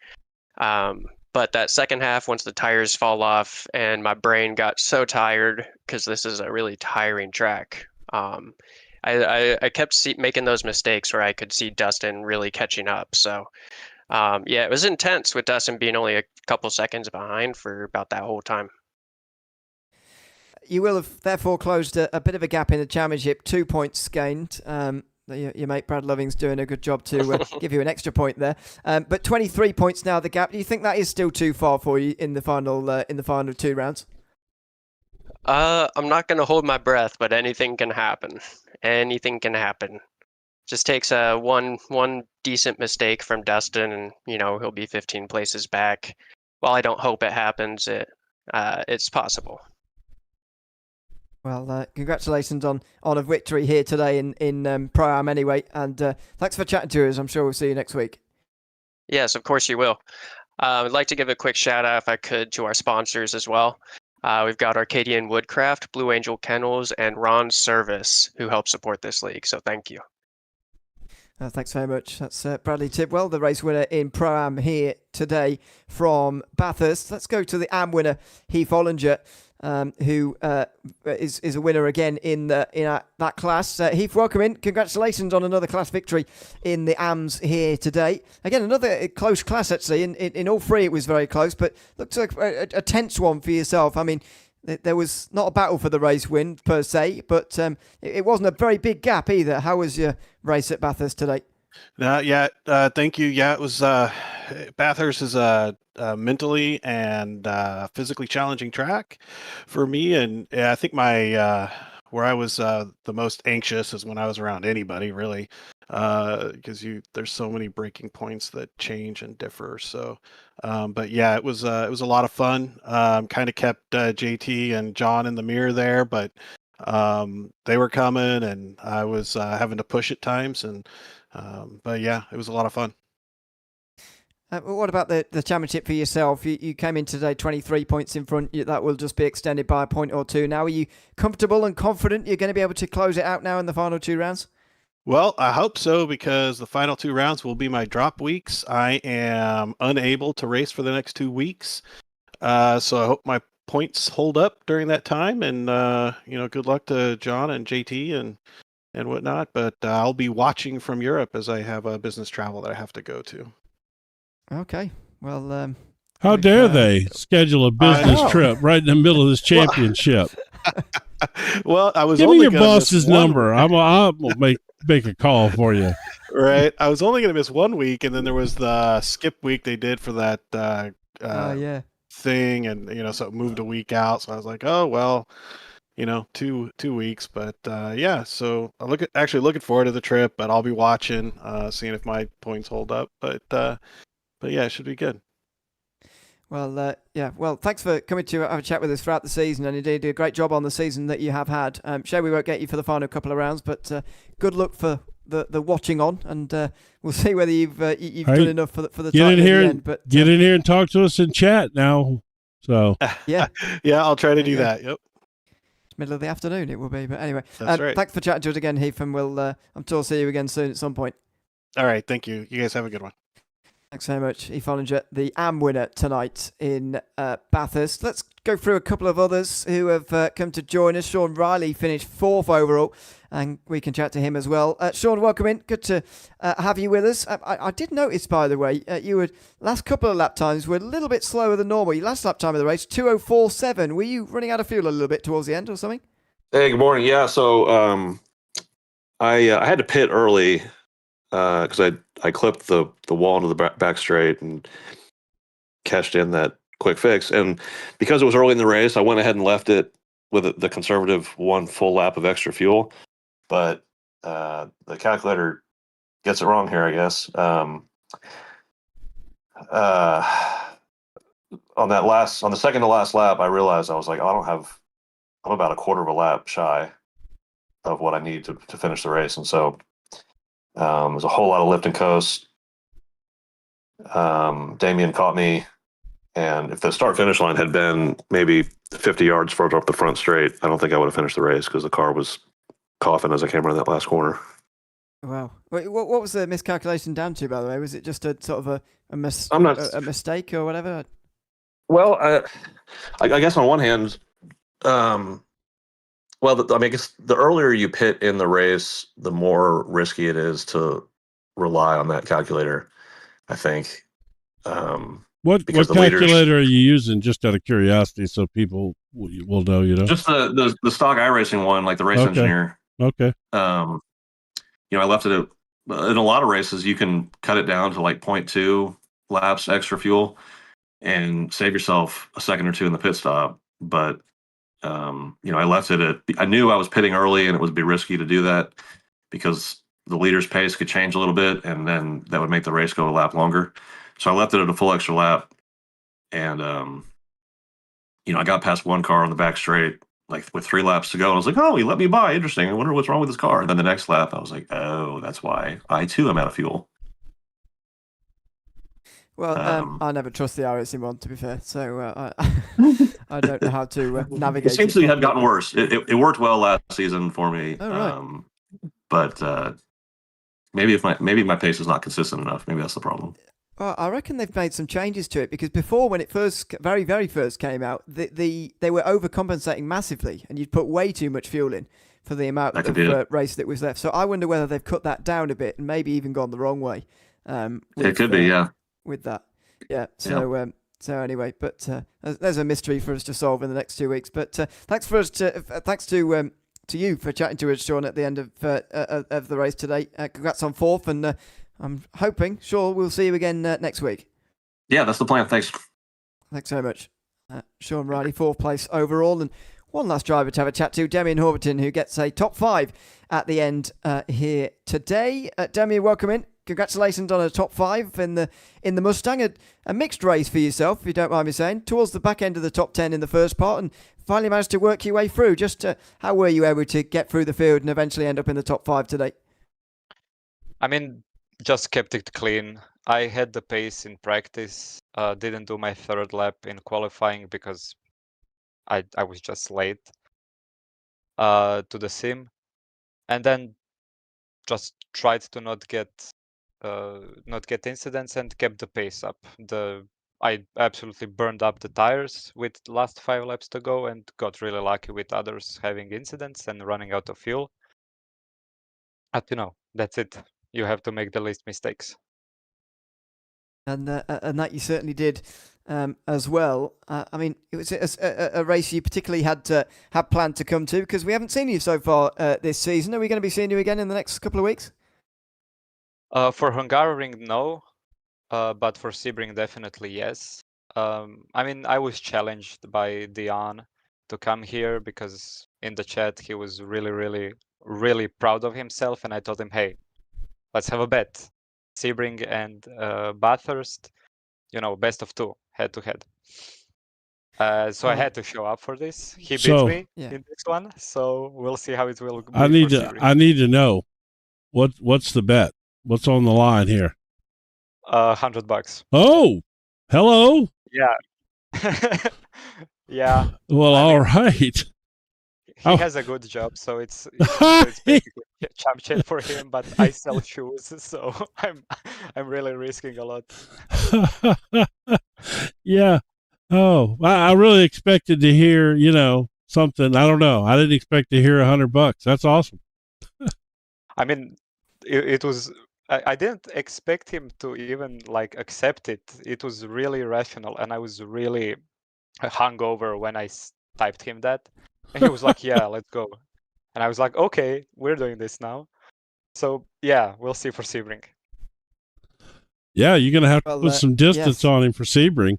S6: But that second half, once the tires fall off and my brain got so tired, because this is a really tiring track, I kept making those mistakes where I could see Dustin really catching up. So, it was intense with Dustin being only a couple seconds behind for about that whole time.
S1: You will have therefore closed a bit of a gap in the championship, 2 points gained. Your mate Brad Loving's doing a good job to give you an extra point there. But 23 points now, the gap. Do you think that is still too far for you in the final 2 rounds?
S6: I'm not going to hold my breath, but anything can happen. Anything can happen. Just takes one decent mistake from Dustin, and he'll be 15 places back. While I don't hope it happens, it's possible.
S1: Well, congratulations on a victory here today in Pro-Am anyway, and thanks for chatting to us. I'm sure we'll see you next week.
S6: Yes, of course you will. I'd like to give a quick shout out, if I could, to our sponsors as well. We've got Arcadian Woodcraft, Blue Angel Kennels, and Ron's Service, who help support this league, so thank you.
S1: Thanks very much. That's Bradley Tidwell, the race winner in Pro-Am here today from Bathurst. Let's go to the Am winner, Heath Ollinger, who is a winner again in that class. Heath, welcome in. Congratulations on another class victory in the AMs here today. Again, another close class, actually. In all 3, it was very close, but looked like a tense one for yourself. I mean, there was not a battle for the race win per se, but it wasn't a very big gap either. How was your race at Bathurst today?
S7: Thank you. Yeah, it was Bathurst is a mentally and physically challenging track for me, and I think my where I was the most anxious is when I was around anybody really, because there's so many breaking points that change and differ. So, but yeah, it was a lot of fun. Kind of kept JT and John in the mirror there, but they were coming, and I was having to push at times, and but yeah, it was a lot of fun.
S1: What about the championship for yourself? You came in today 23 points in front. That will just be extended by a point or two. Now, are you comfortable and confident you're going to be able to close it out now in the final 2 rounds?
S7: Well, I hope so, because the final 2 rounds will be my drop weeks. I am unable to race for the next 2 weeks. So I hope my points hold up during that time. And, good luck to John and JT and whatnot. But I'll be watching from Europe as I have a business travel that I have to go to.
S1: Okay. Well,
S2: how dare they schedule a business trip right in the middle of this championship?
S7: Well, I was
S2: give
S7: only
S2: me your boss's number. I'll make a call for you.
S7: Right. I was only going to miss 1 week, and then there was the skip week they did for that thing, and so it moved a week out. So I was like, oh well, 2 weeks. But yeah, so I actually looking forward to the trip, but I'll be watching, seeing if my points hold up. But yeah, it should be good.
S1: Well, Well, thanks for coming to have a chat with us throughout the season, and indeed, do a great job on the season that you have had. Shame we won't get you for the final couple of rounds, but good luck for the watching on, and we'll see whether you've done enough for the title in the end. But
S2: get in here and talk to us in chat now. So
S1: yeah,
S7: I'll try to do that. Yep.
S1: It's middle of the afternoon it will be, but anyway,
S7: that's right.
S1: Thanks for chatting to us again, Heath, and we'll I'm sure see you again soon at some point.
S7: All right, thank you. You guys have a good one.
S1: Thanks so much, Heath Ollinger, the AM winner tonight in Bathurst. Let's go through a couple of others who have come to join us. Sean Riley finished 4th overall, and we can chat to him as well. Sean, welcome in. Good to have you with us. I did notice, by the way, you were last couple of lap times were a little bit slower than normal. Your last lap time of the race, 2:04.7. Were you running out of fuel a little bit towards the end or something?
S8: Hey, good morning. Yeah, so I had to pit early because I clipped the wall into the back straight and cashed in that quick fix. And because it was early in the race, I went ahead and left it with the conservative 1 full lap of extra fuel. But the calculator gets it wrong here, I guess. On the second to last lap, I realized I was like, I'm about a quarter of a lap shy of what I need to finish the race. And so there's a whole lot of lift and coast. Damien caught me, and if the start-finish line had been maybe 50 yards further up the front straight, I don't think I would have finished the race because the car was coughing as I came around that last corner.
S1: Wow. Wait, what was the miscalculation down to, by the way? Was it just a sort of a mistake or whatever?
S8: Well, I guess on one hand, I guess the earlier you pit in the race, the more risky it is to rely on that calculator, I think.
S2: What calculator are you using, just out of curiosity, so people will know, Just
S8: the stock iRacing one, like the race engineer.
S2: Okay.
S8: I left it in a lot of races, you can cut it down to like 0.2 laps extra fuel and save yourself a second or two in the pit stop. But I left it I knew I was pitting early and it would be risky to do that because the leader's pace could change a little bit and then that would make the race go a lap longer. So I left it at a full extra lap, and I got past one car on the back straight, like with 3 laps to go, and I was like, "Oh, he let me by. Interesting. I wonder what's wrong with his car." And then the next lap, I was like, "Oh, that's why I too am out of fuel."
S1: Well, I never trust the iRacing one, to be fair. So I don't know how to navigate.
S8: It seems to have gotten worse. It worked well last season for me,
S1: oh, right.
S8: But maybe my pace is not consistent enough. Maybe that's the problem.
S1: Well, I reckon they've made some changes to it because before, when it very, very first came out, they were overcompensating massively, and you'd put way too much fuel in for the amount of race that was left. So I wonder whether they've cut that down a bit and maybe even gone the wrong way.
S8: It could be, yeah.
S1: With that, yeah. So So anyway, but there's a mystery for us to solve in the next 2 weeks. But thanks to you for chatting to us, Sean, at the end of the race today. Congrats on 4th, and I'm hoping, sure, we'll see you again next week.
S8: Yeah, that's the plan. Thanks.
S1: Thanks so much. Sean Riley, 4th place overall. And one last driver to have a chat to, Demian Horberton, who gets a top 5 at the end here today. Demian, welcome in. Congratulations on a top 5 in the Mustang. A mixed race for yourself, if you don't mind me saying. Towards the back end of the top 10 in the first part, and finally managed to work your way through. Just how were you able to get through the field and eventually end up in the top 5 today?
S9: I mean, just kept it clean. I had the pace in practice. Didn't do my 3rd lap in qualifying because I was just late to the sim, and then just tried to not get incidents and kept the pace up. I absolutely burned up the tires with the last 5 laps to go and got really lucky with others having incidents and running out of fuel. But that's it. You have to make the least mistakes.
S1: And that you certainly did as well. I mean, it was a race you particularly had planned to come to, because we haven't seen you so far this season. Are we going to be seeing you again in the next couple of weeks?
S9: For Hungaroring, no. But for Sebring, definitely yes. I mean, I was challenged by Dion to come here because in the chat he was really, really, really proud of himself, and I told him, hey, let's have a bet. Sebring and Bathurst, best of 2, head to head. So I had to show up for this. He beat me in this one, so we'll see how it will go.
S2: I need to know what's the bet. What's on the line here?
S9: $100.
S2: Oh, hello.
S9: Yeah. Yeah.
S2: Well, all right.
S9: He has a good job, so it's basically a championship for him. But I sell shoes, so I'm really risking a lot.
S2: Yeah. Oh, I really expected to hear something. I don't know. I didn't expect to hear $100. That's awesome.
S9: I mean, it was. I didn't expect him to even accept it. It was really irrational, and I was really hungover when I typed him that. And he was like, yeah, let's go. And I was like, okay, we're doing this now. So yeah, we'll see for Sebring.
S2: Yeah, you're going to have to put some distance on him for Sebring.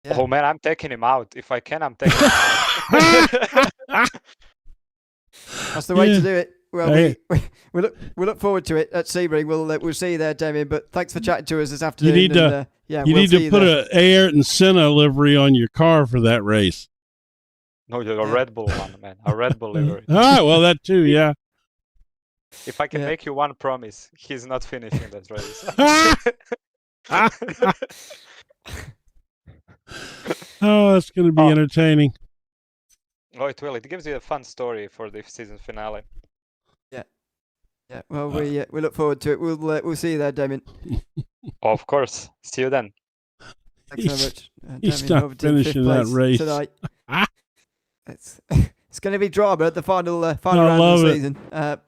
S1: Yeah.
S9: Oh man, I'm taking him out. If I can, I'm taking him out.
S1: That's the way to do it. Well, we look forward to it at Sebring. We'll see you there, Damien. But thanks for chatting to us this afternoon.
S2: You need to put an Ayrton Senna livery on your car for that race.
S9: No, you're a Red Bull one, man. A Red Bull livery.
S2: All right, well, that too, yeah.
S9: If I can make you one promise, he's not finishing that race.
S2: Oh, it's going to be entertaining.
S9: Oh, it will. It gives you a fun story for the season finale.
S1: Yeah. Well, we look forward to it. We'll see you there, Damien.
S9: Of course. See you then.
S1: Thanks so much.
S2: He's not finishing that race
S1: tonight. It's going to be drama at the final round of the season,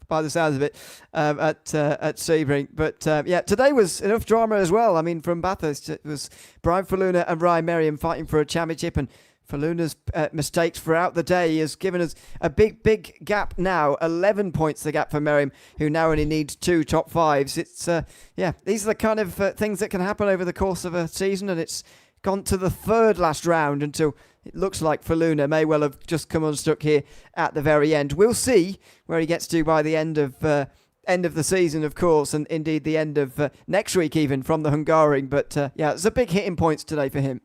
S1: by the sounds of it, at Sebring. But today was enough drama as well. I mean, from Bathurst, it was Brian Faluna and Ryan Merriam fighting for a championship, and Faluna's mistakes throughout the day has given us a big gap now. 11 points the gap for Merriam, who now only needs 2 top 5s. It's these are the kind of things that can happen over the course of a season, and it's gone to the 3rd last round until it looks like Faluna may well have just come unstuck here at the very end. We'll see where he gets to by the end of the season, of course, and indeed the end of next week even from the Hungaroring. But it's a big hit in points today for him.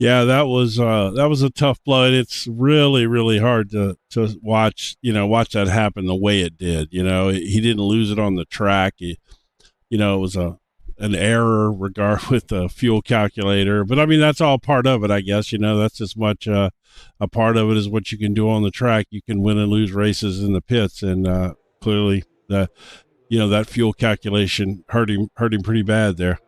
S2: Yeah, that was a tough blow. It's really, really hard to watch that happen the way it did. He didn't lose it on the track. It was an error with the fuel calculator. But I mean, that's all part of it, I guess. That's as much a part of it as what you can do on the track. You can win and lose races in the pits, and clearly that fuel calculation hurt him pretty bad there.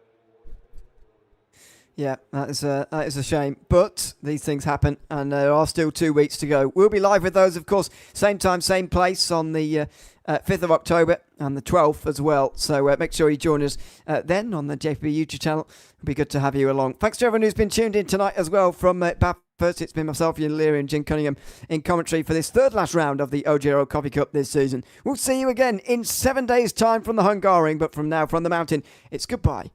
S1: Yeah, that is a shame. But these things happen, and there are still 2 weeks to go. We'll be live with those, of course, same time, same place on the 5th of October and the 12th as well. So make sure you join us then on the JPB YouTube channel. It'll be good to have you along. Thanks to everyone who's been tuned in tonight as well from Bathurst. It's been myself, Ian Leary, and Jim Cunningham in commentary for this third last round of the OGRL Coffee Cup this season. We'll see you again in 7 days' time from the Hungaroring, but from now, from the mountain, it's goodbye